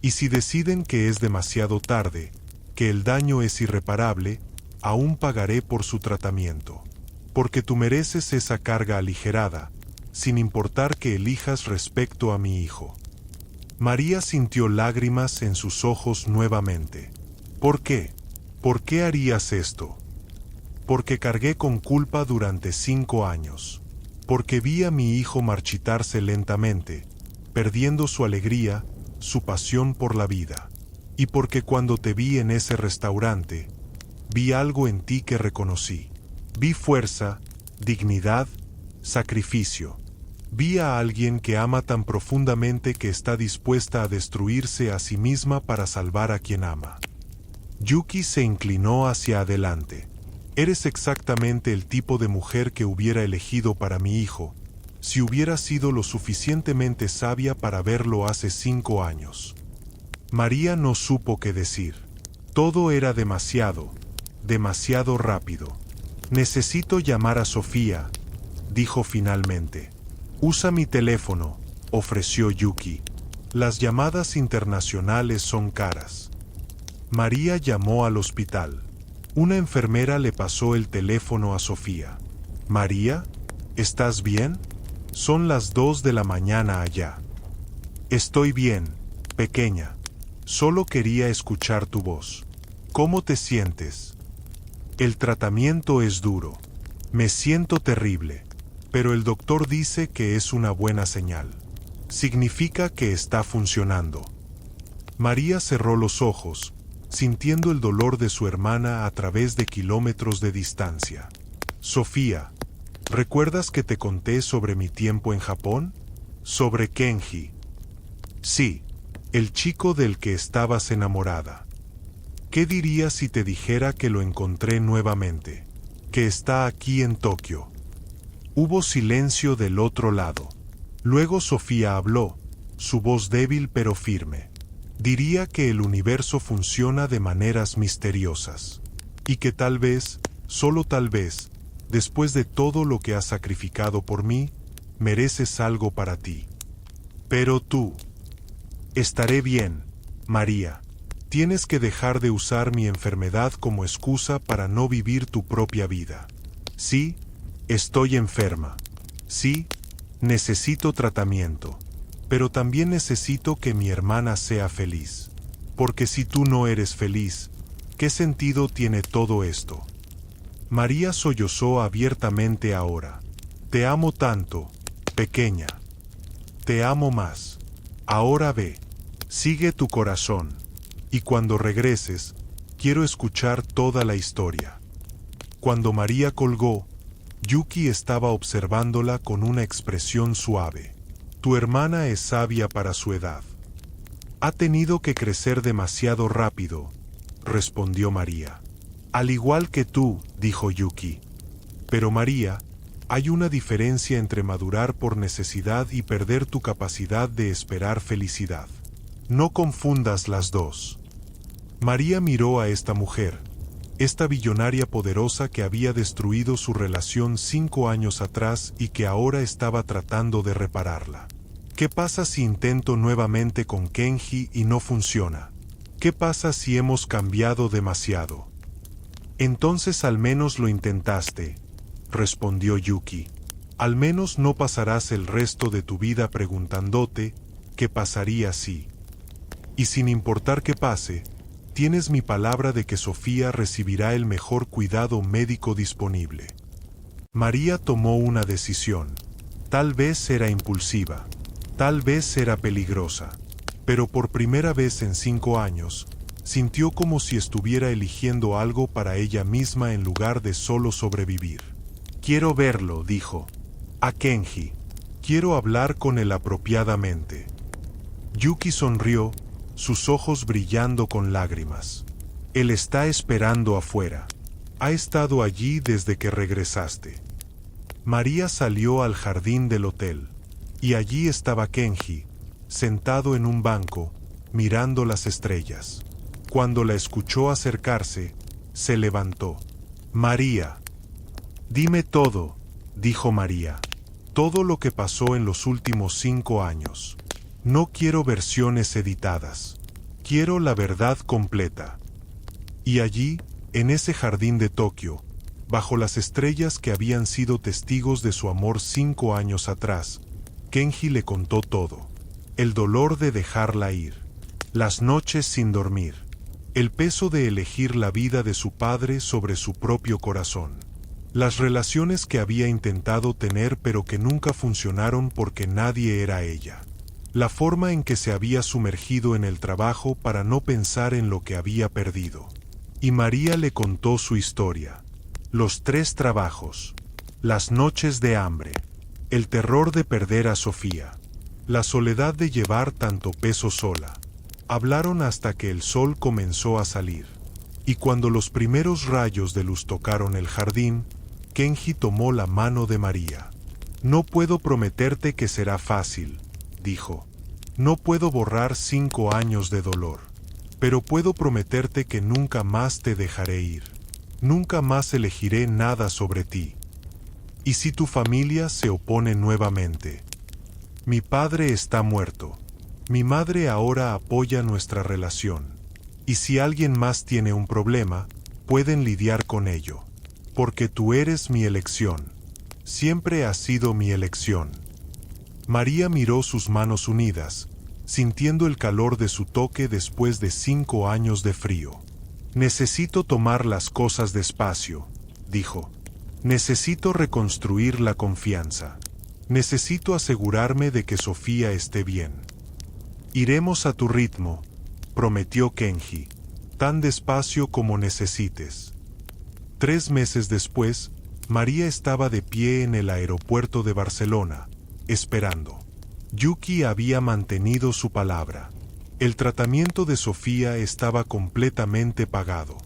Y si deciden que es demasiado tarde, que el daño es irreparable, aún pagaré por su tratamiento. Porque tú mereces esa carga aligerada, sin importar que elijas respecto a mi hijo». María sintió lágrimas en sus ojos nuevamente. «¿Por qué? ¿Por qué harías esto?». «Porque cargué con culpa durante 5 años. Porque vi a mi hijo marchitarse lentamente, perdiendo su alegría, su pasión por la vida. Y porque cuando te vi en ese restaurante, vi algo en ti que reconocí. Vi fuerza, dignidad, sacrificio. Vi a alguien que ama tan profundamente que está dispuesta a destruirse a sí misma para salvar a quien ama». Yuki se inclinó hacia adelante. «Eres exactamente el tipo de mujer que hubiera elegido para mi hijo, si hubiera sido lo suficientemente sabia para verlo hace 5 años». María no supo qué decir. Todo era demasiado rápido. «Necesito llamar a Sofía», dijo finalmente. «Usa mi teléfono», ofreció Yuki. «Las llamadas internacionales son caras». María llamó al hospital. Una enfermera le pasó el teléfono a Sofía. «María, ¿estás bien? Son las 2 de la mañana allá». «Estoy bien, pequeña. Solo quería escuchar tu voz. ¿Cómo te sientes?». «El tratamiento es duro. Me siento terrible, pero el doctor dice que es una buena señal». Significa que está funcionando. María cerró los ojos, sintiendo el dolor de su hermana a través de kilómetros de distancia. Sofía, ¿recuerdas que te conté sobre mi tiempo en Japón? Sobre Kenji. Sí, el chico del que estabas enamorada. ¿Qué dirías si te dijera que lo encontré nuevamente? Que está aquí en Tokio. Hubo silencio del otro lado. Luego Sofía habló, su voz débil pero firme. Diría que el universo funciona de maneras misteriosas. Y que tal vez, solo tal vez, después de todo lo que has sacrificado por mí, mereces algo para ti. Pero tú. Estaré bien, María. Tienes que dejar de usar mi enfermedad como excusa para no vivir tu propia vida. Sí, estoy enferma. Sí, necesito tratamiento. Pero también necesito que mi hermana sea feliz. Porque si tú no eres feliz, ¿qué sentido tiene todo esto? María sollozó abiertamente ahora. Te amo tanto, pequeña. Te amo más. Ahora ve, sigue tu corazón. Y cuando regreses, quiero escuchar toda la historia. Cuando María colgó, Yuki estaba observándola con una expresión suave. Tu hermana es sabia para su edad. Ha tenido que crecer demasiado rápido, respondió María. Al igual que tú, dijo Yuki. Pero María, hay una diferencia entre madurar por necesidad y perder tu capacidad de esperar felicidad. No confundas las dos. María miró a esta mujer, esta billonaria poderosa que había destruido su relación 5 años atrás y que ahora estaba tratando de repararla. ¿Qué pasa si intento nuevamente con Kenji y no funciona? ¿Qué pasa si hemos cambiado demasiado? Entonces al menos lo intentaste, respondió Yuki. Al menos no pasarás el resto de tu vida preguntándote qué pasaría si. Y sin importar qué pase, tienes mi palabra de que Sofía recibirá el mejor cuidado médico disponible. María tomó una decisión. Tal vez era impulsiva, tal vez era peligrosa, pero por primera vez en 5 años, sintió como si estuviera eligiendo algo para ella misma en lugar de solo sobrevivir. Quiero verlo, dijo. A Kenji. Quiero hablar con él apropiadamente. Yuki sonrió, sus ojos brillando con lágrimas. Él está esperando afuera. Ha estado allí desde que regresaste. María salió al jardín del hotel, y allí estaba Kenji, sentado en un banco, mirando las estrellas. Cuando la escuchó acercarse, se levantó. María. Dime todo, dijo María. Todo lo que pasó en los últimos 5 años. No quiero versiones editadas. Quiero la verdad completa. Y allí, en ese jardín de Tokio, bajo las estrellas que habían sido testigos de su amor 5 años atrás, Kenji le contó todo. El dolor de dejarla ir. Las noches sin dormir. El peso de elegir la vida de su padre sobre su propio corazón. Las relaciones que había intentado tener pero que nunca funcionaron porque nadie era ella. La forma en que se había sumergido en el trabajo para no pensar en lo que había perdido. Y María le contó su historia. Los 3 trabajos. Las noches de hambre. El terror de perder a Sofía. La soledad de llevar tanto peso sola. Hablaron hasta que el sol comenzó a salir. Y cuando los primeros rayos de luz tocaron el jardín, Kenji tomó la mano de María. No puedo prometerte que será fácil, dijo. No puedo borrar 5 años de dolor, pero puedo prometerte que nunca más te dejaré ir. Nunca más elegiré nada sobre ti. ¿Y si tu familia se opone nuevamente? Mi padre está muerto. Mi madre ahora apoya nuestra relación. Y si alguien más tiene un problema, pueden lidiar con ello. Porque tú eres mi elección. Siempre has sido mi elección. María miró sus manos unidas, sintiendo el calor de su toque después de 5 años de frío. Necesito tomar las cosas despacio, dijo. Necesito reconstruir la confianza. Necesito asegurarme de que Sofía esté bien. Iremos a tu ritmo, prometió Kenji, tan despacio como necesites. 3 meses después, María estaba de pie en el aeropuerto de Barcelona, esperando. Yuki había mantenido su palabra. El tratamiento de Sofía estaba completamente pagado.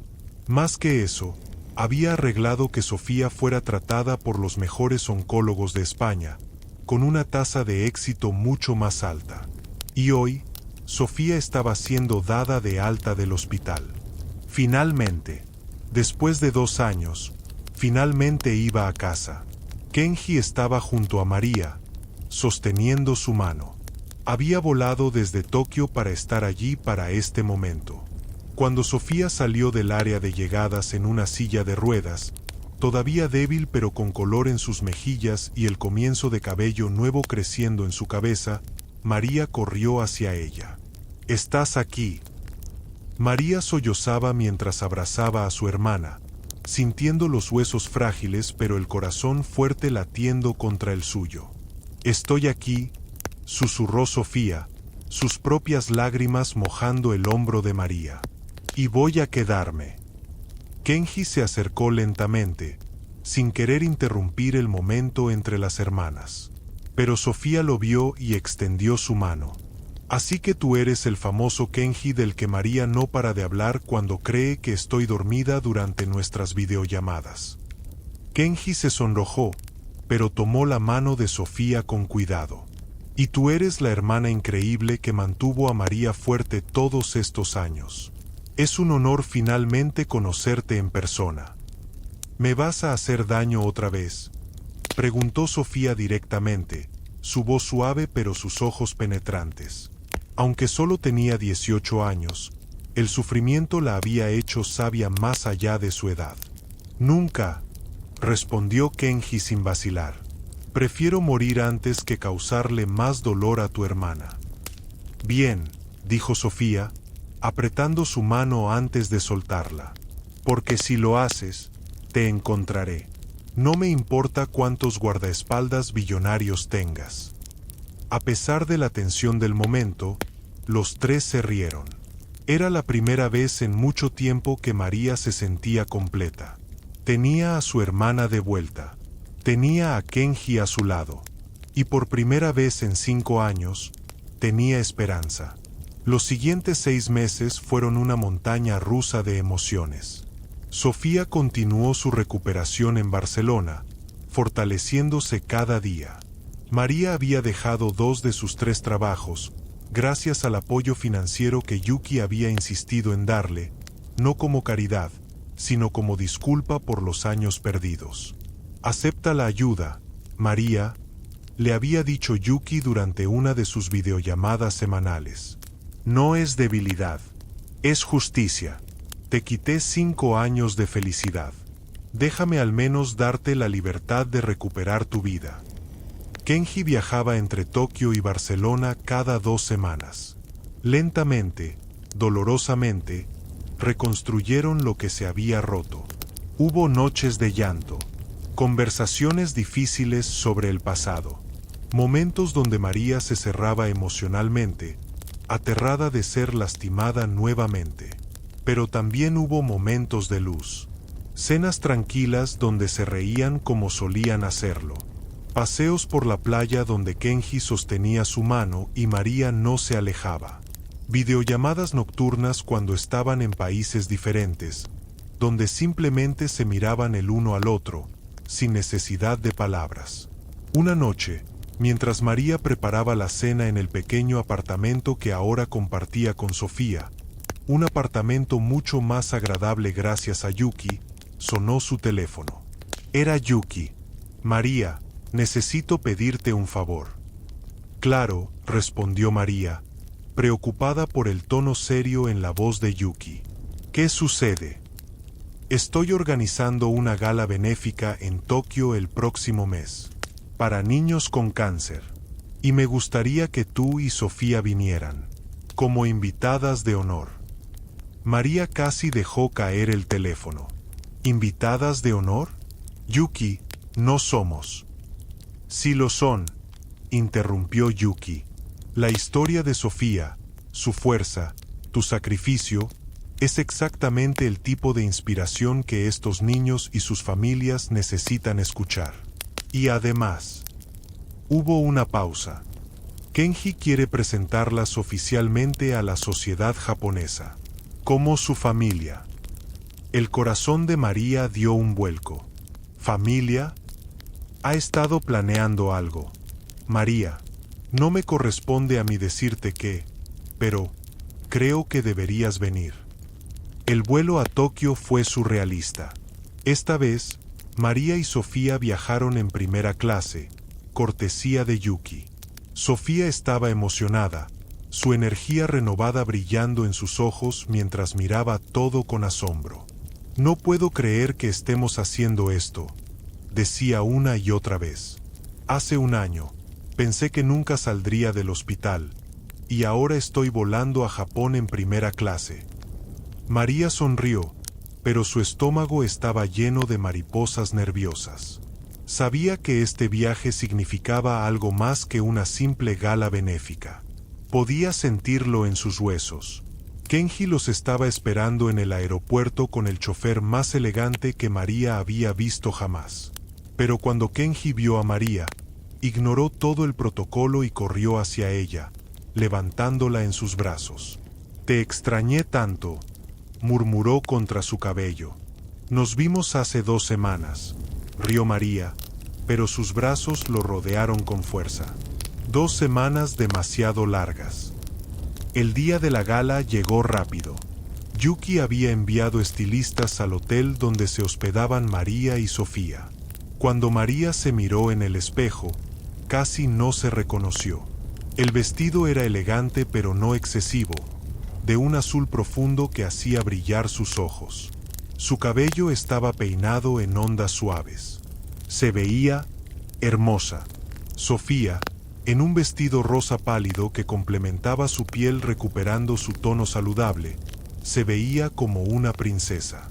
Más que eso, había arreglado que Sofía fuera tratada por los mejores oncólogos de España, con una tasa de éxito mucho más alta. Y hoy, Sofía estaba siendo dada de alta del hospital. Finalmente, después de 2 años, finalmente iba a casa. Kenji estaba junto a María, sosteniendo su mano. Había volado desde Tokio para estar allí para este momento. Cuando Sofía salió del área de llegadas en una silla de ruedas, todavía débil pero con color en sus mejillas y el comienzo de cabello nuevo creciendo en su cabeza, María corrió hacia ella. «¿Estás aquí?» María sollozaba mientras abrazaba a su hermana, sintiendo los huesos frágiles pero el corazón fuerte latiendo contra el suyo. «Estoy aquí», susurró Sofía, sus propias lágrimas mojando el hombro de María. «Y voy a quedarme». Kenji se acercó lentamente, sin querer interrumpir el momento entre las hermanas. Pero Sofía lo vio y extendió su mano. «Así que tú eres el famoso Kenji del que María no para de hablar cuando cree que estoy dormida durante nuestras videollamadas». Kenji se sonrojó, pero tomó la mano de Sofía con cuidado. «Y tú eres la hermana increíble que mantuvo a María fuerte todos estos años. Es un honor finalmente conocerte en persona». «¿Me vas a hacer daño otra vez?», preguntó Sofía directamente, su voz suave pero sus ojos penetrantes. Aunque solo tenía 18 años, el sufrimiento la había hecho sabia más allá de su edad. «Nunca», respondió Kenji sin vacilar. «Prefiero morir antes que causarle más dolor a tu hermana». «Bien», dijo Sofía, apretando su mano antes de soltarla. «Porque si lo haces, te encontraré. No me importa cuántos guardaespaldas billonarios tengas». A pesar de la tensión del momento, los 3 se rieron. Era la primera vez en mucho tiempo que María se sentía completa. Tenía a su hermana de vuelta. Tenía a Kenji a su lado. Y por primera vez en 5 años, tenía esperanza. Los siguientes 6 meses fueron una montaña rusa de emociones. Sofía continuó su recuperación en Barcelona, fortaleciéndose cada día. María había dejado 2 de sus 3 trabajos, gracias al apoyo financiero que Yuki había insistido en darle, no como caridad, sino como disculpa por los años perdidos. «Acepta la ayuda, María», le había dicho Yuki durante una de sus videollamadas semanales. «No es debilidad, es justicia. Te quité 5 años de felicidad. Déjame al menos darte la libertad de recuperar tu vida». Kenji viajaba entre Tokio y Barcelona cada 2 semanas. Lentamente, dolorosamente, reconstruyeron lo que se había roto. Hubo noches de llanto, conversaciones difíciles sobre el pasado, momentos donde María se cerraba emocionalmente, aterrada de ser lastimada nuevamente. Pero también hubo momentos de luz, cenas tranquilas donde se reían como solían hacerlo. Paseos por la playa donde Kenji sostenía su mano y María no se alejaba. Videollamadas nocturnas cuando estaban en países diferentes, donde simplemente se miraban el uno al otro, sin necesidad de palabras. Una noche, mientras María preparaba la cena en el pequeño apartamento que ahora compartía con Sofía, un apartamento mucho más agradable gracias a Yuki, sonó su teléfono. Era Yuki. «María, necesito pedirte un favor». «Claro», respondió María, preocupada por el tono serio en la voz de Yuki. «¿Qué sucede?» «Estoy organizando una gala benéfica en Tokio el próximo mes, para niños con cáncer, y me gustaría que tú y Sofía vinieran, como invitadas de honor». María casi dejó caer el teléfono. «¿Invitadas de honor? Yuki, no somos». Sí lo son, interrumpió Yuki. La historia de Sofía, su fuerza, tu sacrificio, es exactamente el tipo de inspiración que estos niños y sus familias necesitan escuchar. Y además, hubo una pausa. Kenji quiere presentarlas oficialmente a la sociedad japonesa, como su familia. El corazón de María dio un vuelco. ¿Familia? Ha estado planeando algo. María, no me corresponde a mí decirte qué, pero creo que deberías venir. El vuelo a Tokio fue surrealista. Esta vez, María y Sofía viajaron en primera clase, cortesía de Yuki. Sofía estaba emocionada, su energía renovada brillando en sus ojos mientras miraba todo con asombro. No puedo creer que estemos haciendo esto, decía una y otra vez. Hace un año, pensé que nunca saldría del hospital, y ahora estoy volando a Japón en primera clase. María sonrió, pero su estómago estaba lleno de mariposas nerviosas. Sabía que este viaje significaba algo más que una simple gala benéfica. Podía sentirlo en sus huesos. Kenji los estaba esperando en el aeropuerto con el chofer más elegante que María había visto jamás. Pero cuando Kenji vio a María, ignoró todo el protocolo y corrió hacia ella, levantándola en sus brazos. «Te extrañé tanto», murmuró contra su cabello. «Nos vimos hace 2 semanas», rió María, pero sus brazos lo rodearon con fuerza. 2 semanas demasiado largas. El día de la gala llegó rápido. Yuki había enviado estilistas al hotel donde se hospedaban María y Sofía. Cuando María se miró en el espejo, casi no se reconoció. El vestido era elegante pero no excesivo, de un azul profundo que hacía brillar sus ojos. Su cabello estaba peinado en ondas suaves. Se veía hermosa. Sofía, en un vestido rosa pálido que complementaba su piel recuperando su tono saludable, se veía como una princesa.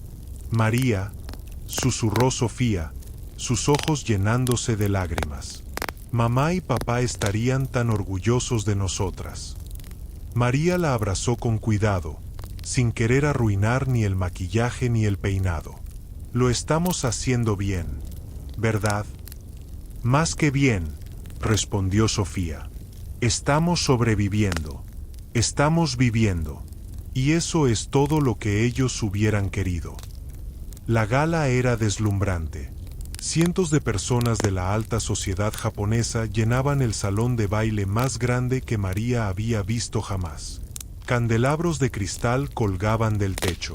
«María», susurró Sofía, sus ojos llenándose de lágrimas. «Mamá y papá estarían tan orgullosos de nosotras». María la abrazó con cuidado, sin querer arruinar ni el maquillaje ni el peinado. «Lo estamos haciendo bien, ¿verdad?» «Más que bien», respondió Sofía. «Estamos sobreviviendo. Estamos viviendo. Y eso es todo lo que ellos hubieran querido». La gala era deslumbrante. Cientos de personas de la alta sociedad japonesa llenaban el salón de baile más grande que María había visto jamás. Candelabros de cristal colgaban del techo.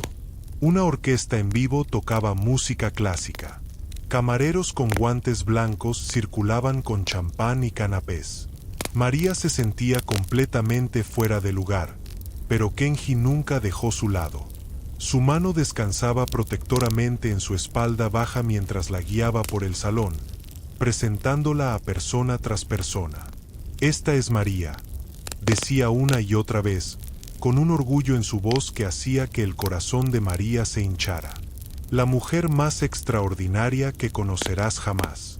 Una orquesta en vivo tocaba música clásica. Camareros con guantes blancos circulaban con champán y canapés. María se sentía completamente fuera de lugar, pero Kenji nunca dejó su lado. Su mano descansaba protectoramente en su espalda baja mientras la guiaba por el salón, presentándola a persona tras persona. «Esta es María», decía una y otra vez, con un orgullo en su voz que hacía que el corazón de María se hinchara. «La mujer más extraordinaria que conocerás jamás».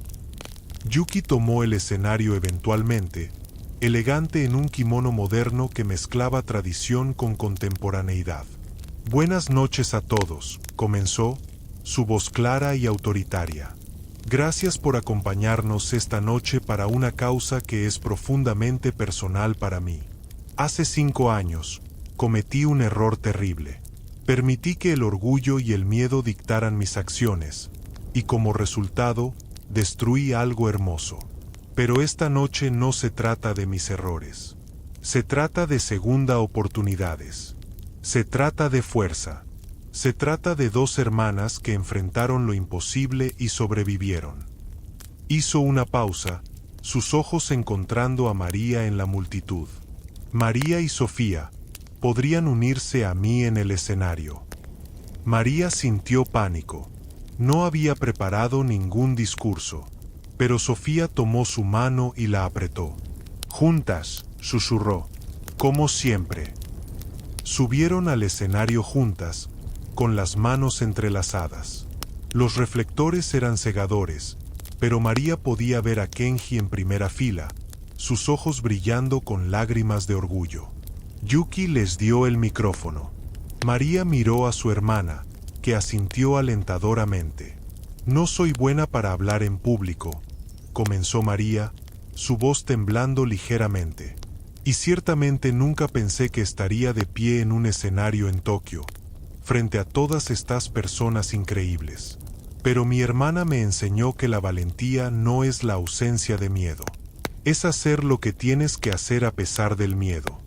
Yuki tomó el escenario eventualmente, elegante en un kimono moderno que mezclaba tradición con contemporaneidad. «Buenas noches a todos», comenzó, su voz clara y autoritaria. «Gracias por acompañarnos esta noche para una causa que es profundamente personal para mí. Hace 5 años, cometí un error terrible. Permití que el orgullo y el miedo dictaran mis acciones, y como resultado, destruí algo hermoso. Pero esta noche no se trata de mis errores. Se trata de segunda oportunidades. Se trata de fuerza. Se trata de 2 hermanas que enfrentaron lo imposible y sobrevivieron». Hizo una pausa, sus ojos encontrando a María en la multitud. «María y Sofía podrían unirse a mí en el escenario». María sintió pánico. No había preparado ningún discurso, pero Sofía tomó su mano y la apretó. «Juntas», susurró, «como siempre». Subieron al escenario juntas, con las manos entrelazadas. Los reflectores eran cegadores, pero María podía ver a Kenji en primera fila, sus ojos brillando con lágrimas de orgullo. Yuki les dio el micrófono. María miró a su hermana, que asintió alentadoramente. No soy buena para hablar en público, comenzó María, su voz temblando ligeramente. Y ciertamente nunca pensé que estaría de pie en un escenario en Tokio, frente a todas estas personas increíbles. Pero mi hermana me enseñó que la valentía no es la ausencia de miedo. Es hacer lo que tienes que hacer a pesar del miedo.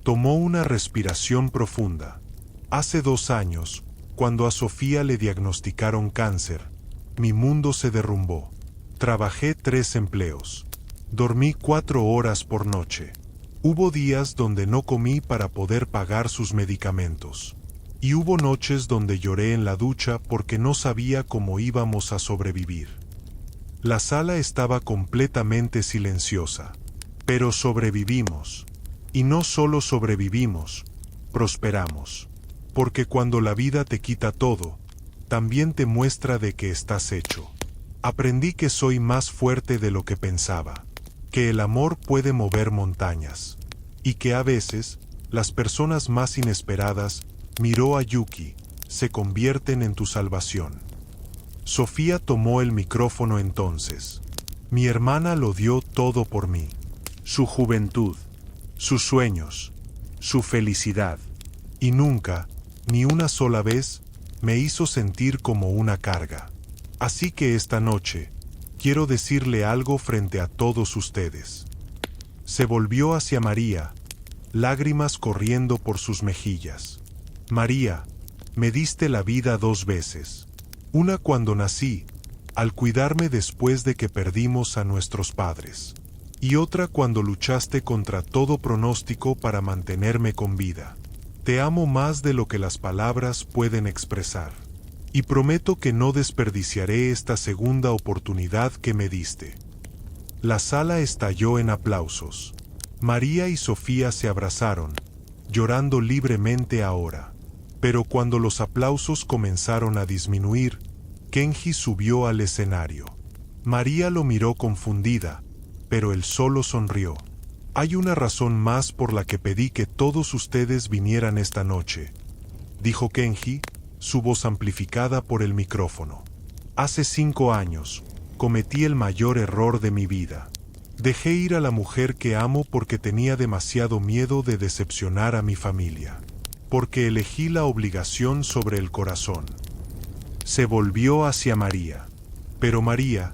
Tomó una respiración profunda. Hace 2 años, cuando a Sofía le diagnosticaron cáncer, mi mundo se derrumbó. Trabajé 3 empleos. Dormí 4 horas por noche. Hubo días donde no comí para poder pagar sus medicamentos. Y hubo noches donde lloré en la ducha porque no sabía cómo íbamos a sobrevivir. La sala estaba completamente silenciosa. Pero sobrevivimos. Y no solo sobrevivimos, prosperamos. Porque cuando la vida te quita todo, también te muestra de qué estás hecho. Aprendí que soy más fuerte de lo que pensaba, que el amor puede mover montañas, y que a veces, las personas más inesperadas, miró a Yuki, se convierten en tu salvación. Sofía tomó el micrófono entonces. Mi hermana lo dio todo por mí. Su juventud, sus sueños, su felicidad, y nunca, ni una sola vez, me hizo sentir como una carga. Así que esta noche, quiero decirle algo frente a todos ustedes. Se volvió hacia María, lágrimas corriendo por sus mejillas. María, me diste la vida 2 veces. Una cuando nací, al cuidarme después de que perdimos a nuestros padres. Y otra cuando luchaste contra todo pronóstico para mantenerme con vida. Te amo más de lo que las palabras pueden expresar. Y prometo que no desperdiciaré esta segunda oportunidad que me diste. La sala estalló en aplausos. María y Sofía se abrazaron, llorando libremente ahora. Pero cuando los aplausos comenzaron a disminuir, Kenji subió al escenario. María lo miró confundida, pero él solo sonrió. Hay una razón más por la que pedí que todos ustedes vinieran esta noche, dijo Kenji, su voz amplificada por el micrófono. Hace 5 años, cometí el mayor error de mi vida. Dejé ir a la mujer que amo porque tenía demasiado miedo de decepcionar a mi familia. Porque elegí la obligación sobre el corazón. Se volvió hacia María. Pero María,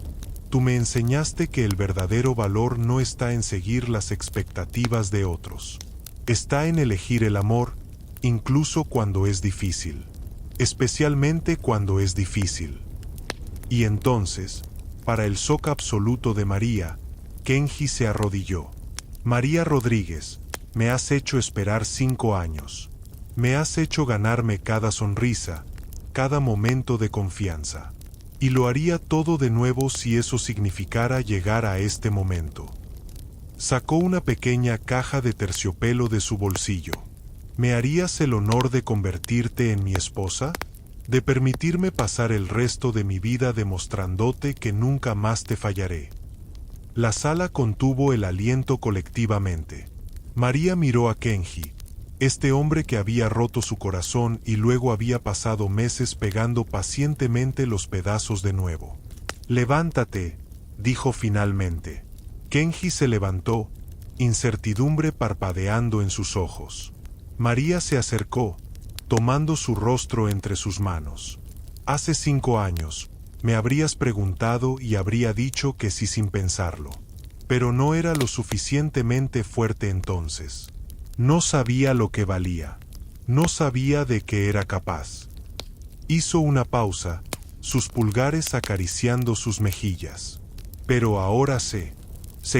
tú me enseñaste que el verdadero valor no está en seguir las expectativas de otros. Está en elegir el amor, incluso cuando es difícil. Especialmente cuando es difícil. Y entonces, para el shock absoluto de María, Kenji se arrodilló. María Rodríguez, me has hecho esperar 5 años. Me has hecho ganarme cada sonrisa, cada momento de confianza. Y lo haría todo de nuevo si eso significara llegar a este momento. Sacó una pequeña caja de terciopelo de su bolsillo. ¿Me harías el honor de convertirte en mi esposa? ¿De permitirme pasar el resto de mi vida demostrándote que nunca más te fallaré? La sala contuvo el aliento colectivamente. María miró a Kenji, este hombre que había roto su corazón y luego había pasado meses pegando pacientemente los pedazos de nuevo. Levántate, dijo finalmente. Kenji se levantó, incertidumbre parpadeando en sus ojos. María se acercó, tomando su rostro entre sus manos. Hace 5 años, me habrías preguntado y habría dicho que sí sin pensarlo. Pero no era lo suficientemente fuerte entonces. No sabía lo que valía. No sabía de qué era capaz. Hizo una pausa, sus pulgares acariciando sus mejillas. Pero ahora sé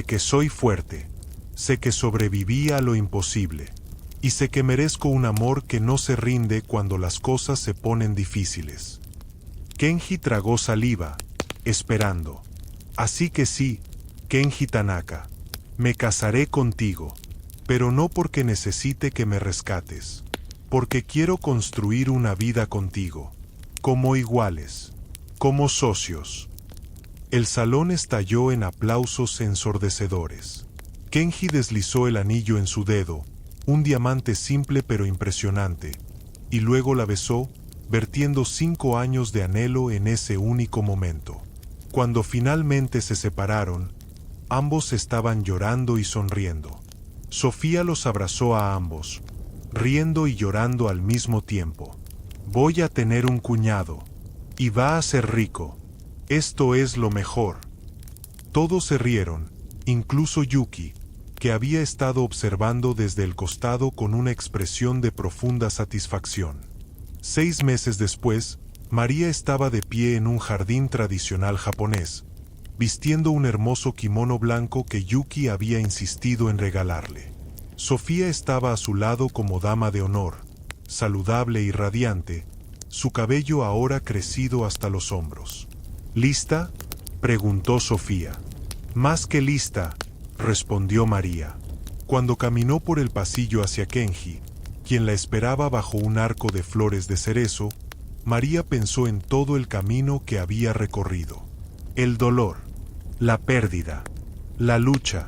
que soy fuerte. Sé que sobreviví a lo imposible. Y sé que merezco un amor que no se rinde cuando las cosas se ponen difíciles. Kenji tragó saliva, esperando. Así que sí, Kenji Tanaka, me casaré contigo. Pero no porque necesite que me rescates, porque quiero construir una vida contigo, como iguales, como socios. El salón estalló en aplausos ensordecedores. Kenji deslizó el anillo en su dedo, un diamante simple pero impresionante, y luego la besó, vertiendo 5 años de anhelo en ese único momento. Cuando finalmente se separaron, ambos estaban llorando y sonriendo. Sofía los abrazó a ambos, riendo y llorando al mismo tiempo. Voy a tener un cuñado, y va a ser rico. Esto es lo mejor. Todos se rieron, incluso Yuki, que había estado observando desde el costado con una expresión de profunda satisfacción. 6 meses después, María estaba de pie en un jardín tradicional japonés, vistiendo un hermoso kimono blanco que Yuki había insistido en regalarle. Sofía estaba a su lado como dama de honor, saludable y radiante, su cabello ahora crecido hasta los hombros. ¿Lista?, preguntó Sofía. Más que lista, respondió María. Cuando caminó por el pasillo hacia Kenji, quien la esperaba bajo un arco de flores de cerezo, María pensó en todo el camino que había recorrido. El dolor, la pérdida, la lucha,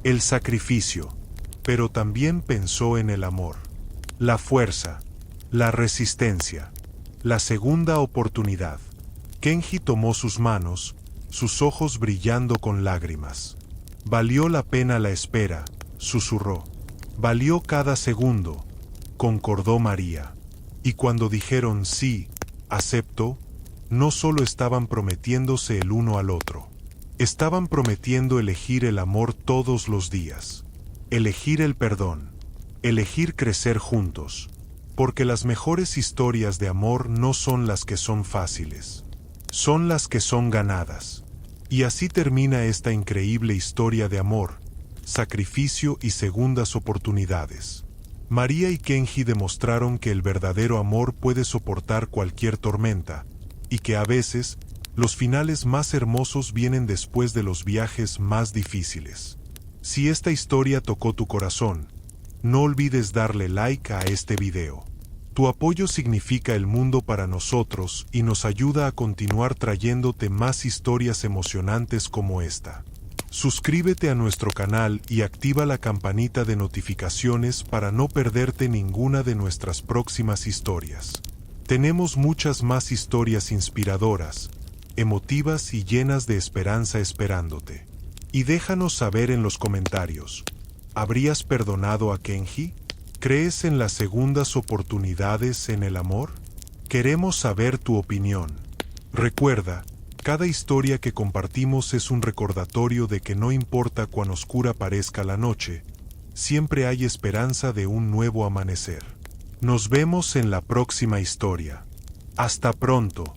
el sacrificio, pero también pensó en el amor, la fuerza, la resistencia, la segunda oportunidad. Kenji tomó sus manos, sus ojos brillando con lágrimas. Valió la pena la espera, susurró. Valió cada segundo, concordó María. Y cuando dijeron sí, acepto, no solo estaban prometiéndose el uno al otro. Estaban prometiendo elegir el amor todos los días. Elegir el perdón. Elegir crecer juntos. Porque las mejores historias de amor no son las que son fáciles. Son las que son ganadas. Y así termina esta increíble historia de amor, sacrificio y segundas oportunidades. María y Kenji demostraron que el verdadero amor puede soportar cualquier tormenta, y que a veces, los finales más hermosos vienen después de los viajes más difíciles. Si esta historia tocó tu corazón, no olvides darle like a este video. Tu apoyo significa el mundo para nosotros y nos ayuda a continuar trayéndote más historias emocionantes como esta. Suscríbete a nuestro canal y activa la campanita de notificaciones para no perderte ninguna de nuestras próximas historias. Tenemos muchas más historias inspiradoras, emotivas y llenas de esperanza esperándote. Y déjanos saber en los comentarios, ¿habrías perdonado a Kenji? ¿Crees en las segundas oportunidades en el amor? Queremos saber tu opinión. Recuerda, cada historia que compartimos es un recordatorio de que no importa cuán oscura parezca la noche, siempre hay esperanza de un nuevo amanecer. Nos vemos en la próxima historia. Hasta pronto.